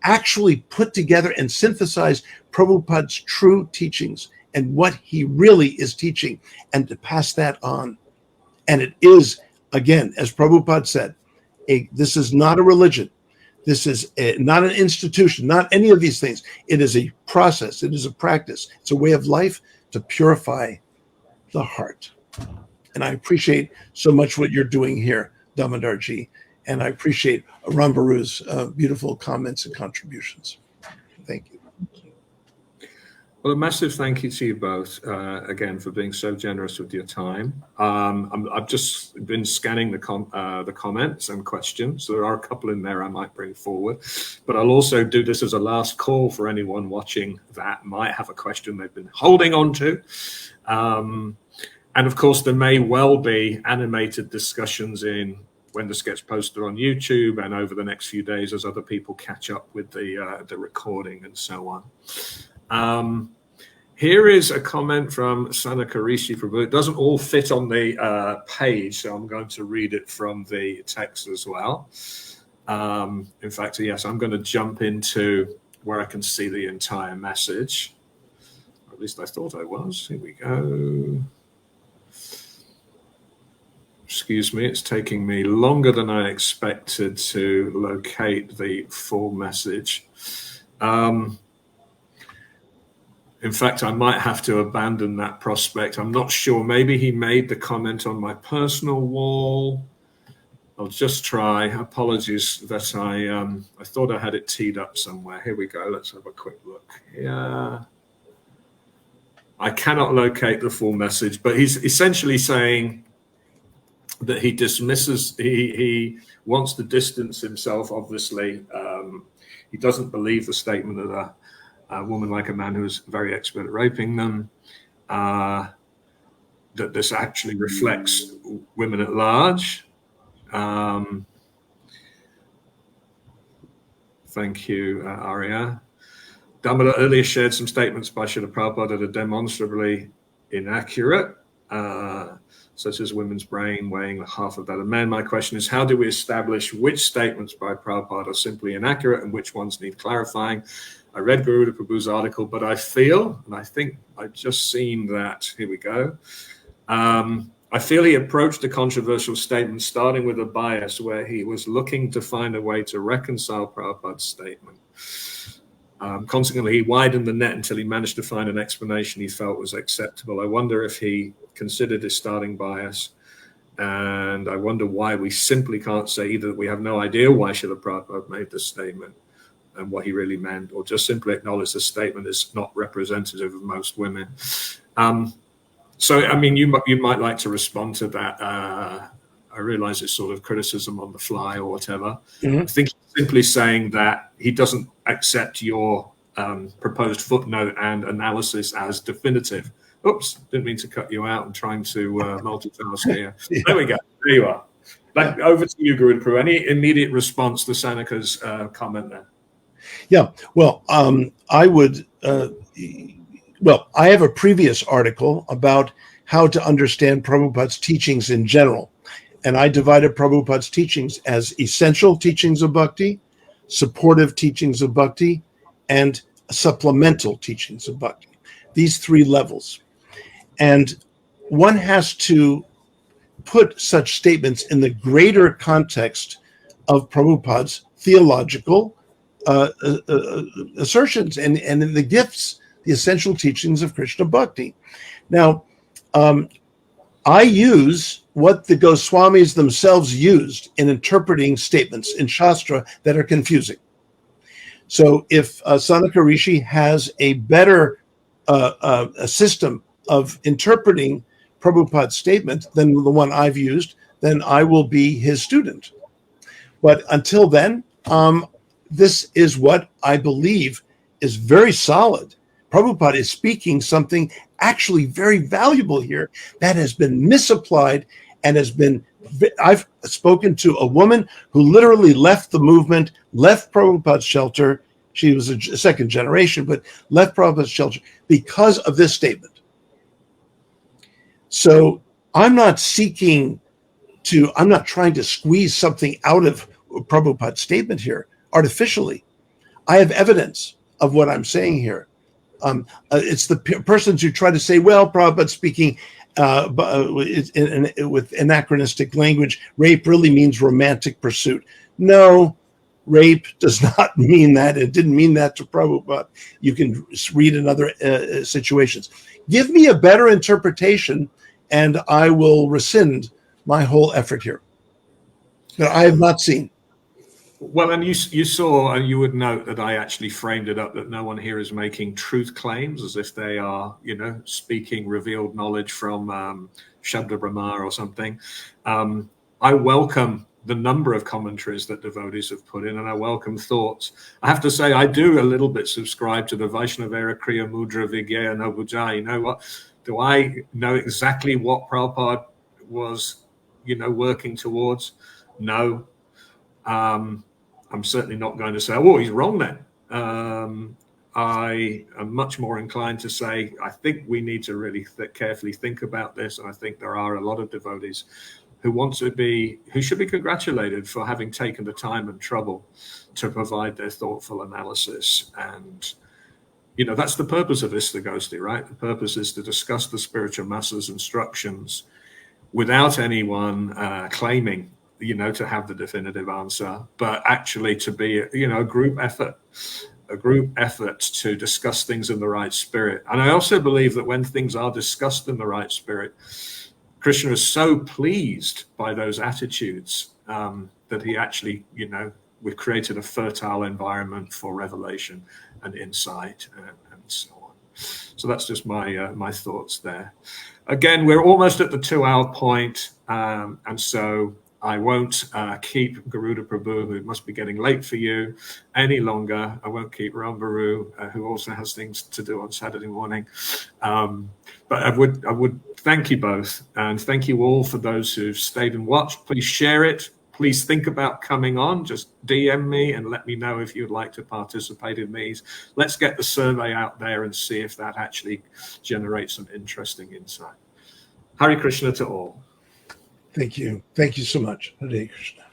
actually put together and synthesize Prabhupada's true teachings and what he really is teaching, and to pass that on. And it is, again, as Prabhupada said, this is not a religion. This is not an institution, not any of these things. It is a process. It is a practice. It's a way of life to purify the heart. And I appreciate so much what you're doing here, Damodarji. And I appreciate Rambaru's beautiful comments and contributions. Thank you. Well, a massive thank you to you both again for being so generous with your time. I've just been scanning the comments and questions. There are a couple in there I might bring forward, but I'll also do this as a last call for anyone watching that might have a question they've been holding on to. And of course, there may well be animated discussions when this gets posted on YouTube and over the next few days as other people catch up with the recording and so on. Here is a comment from Sanaka Rishi Prabhu. It doesn't all fit on the page, so I'm going to read it from the text as well. In fact, yes, I'm going to jump into where I can see the entire message. Or at least I thought I was. Here we go. Excuse me, it's taking me longer than I expected to locate the full message. In fact, I might have to abandon that prospect. I'm not sure. Maybe he made the comment on my personal wall. I'll just try. Apologies that I thought I had it teed up somewhere. Here we go. Let's have a quick look. Yeah. I cannot locate the full message, but he's essentially saying that he dismisses, he wants to distance himself, obviously. He doesn't believe the statement that a woman like a man who's very expert at raping them, that this actually reflects women at large. Thank you, Arya. Damodar earlier shared some statements by Srila Prabhupada that are demonstrably inaccurate, such as women's brain weighing half of that of men. My question is, how do we establish which statements by Prabhupada are simply inaccurate and which ones need clarifying? I read Guru Prabhu's article, but I feel, and I think I've just seen that, here we go. I feel he approached the controversial statement starting with a bias where he was looking to find a way to reconcile Prabhupada's statement. Consequently, he widened the net until he managed to find an explanation he felt was acceptable. I wonder if he considered his starting bias, and I wonder why we simply can't say either that we have no idea why Srila Prabhupada made this statement and what he really meant, or just simply acknowledge the statement is not representative of most women. So, I mean, you might like to respond to that. I realize it's sort of criticism on the fly or whatever. Mm-hmm. I think he's simply saying that he doesn't accept your proposed footnote and analysis as definitive. Oops, didn't mean to cut you out. I'm trying to multitask here. Yeah. There we go. There you are. Back over to you, Guru Prabhu. Any immediate response to Sanaka's comment there? Yeah, well, I would, I have a previous article about how to understand Prabhupada's teachings in general. And I divided Prabhupada's teachings as essential teachings of bhakti, supportive teachings of bhakti, and supplemental teachings of bhakti. These three levels. And one has to put such statements in the greater context of Prabhupada's theological assertions and in the gifts, the essential teachings of Krishna Bhakti. Now, I use what the Goswamis themselves used in interpreting statements in Shastra that are confusing. So if Sanaka Rishi has a better a system of interpreting Prabhupada's statement than the one I've used, then I will be his student. But until then, this is what I believe is very solid. Prabhupada is speaking something actually very valuable here that has been misapplied and has been, I've spoken to a woman who literally left the movement, left Prabhupada's shelter. She was a second generation, but left Prabhupada's shelter because of this statement. So I'm not trying to squeeze something out of Prabhupada's statement here artificially. I have evidence of what I'm saying here. It's the persons who try to say, well, Prabhupada's speaking with anachronistic language. Rape really means romantic pursuit. No, rape does not mean that. It didn't mean that to Prabhupada. You can read in other situations. Give me a better interpretation, and I will rescind my whole effort here. That I have not seen. Well, and you saw, and you would note that I actually framed it up that no one here is making truth claims as if they are, speaking revealed knowledge from Shabda Brahma or something. I welcome the number of commentaries that devotees have put in, and I welcome thoughts. I have to say, I do a little bit subscribe to the Vaishnavera Kriya Mudra Vigya no Bujai. You know what? Do I know exactly what Prabhupada was, working towards? No. I'm certainly not going to say, oh, he's wrong then. I am much more inclined to say, I think we need to really carefully think about this. And I think there are a lot of devotees who should be congratulated for having taken the time and trouble to provide their thoughtful analysis. And, that's the purpose of Istagosti, right? The purpose is to discuss the spiritual master's instructions without anyone claiming to have the definitive answer, but actually to be, a group effort to discuss things in the right spirit. And I also believe that when things are discussed in the right spirit, Krishna is so pleased by those attitudes that he actually, we've created a fertile environment for revelation and insight and so on. So that's just my thoughts there. Again, we're almost at the 2-hour point, and so I won't keep Garuda Prabhu, who must be getting late for you, any longer. I won't keep Rambaru, who also has things to do on Saturday morning. But I would thank you both, and thank you all for those who've stayed and watched. Please share it. Please think about coming on. Just DM me and let me know if you'd like to participate in these. Let's get the survey out there and see if that actually generates some interesting insight. Hare Krishna to all. Thank you. Thank you so much. Hare Krishna.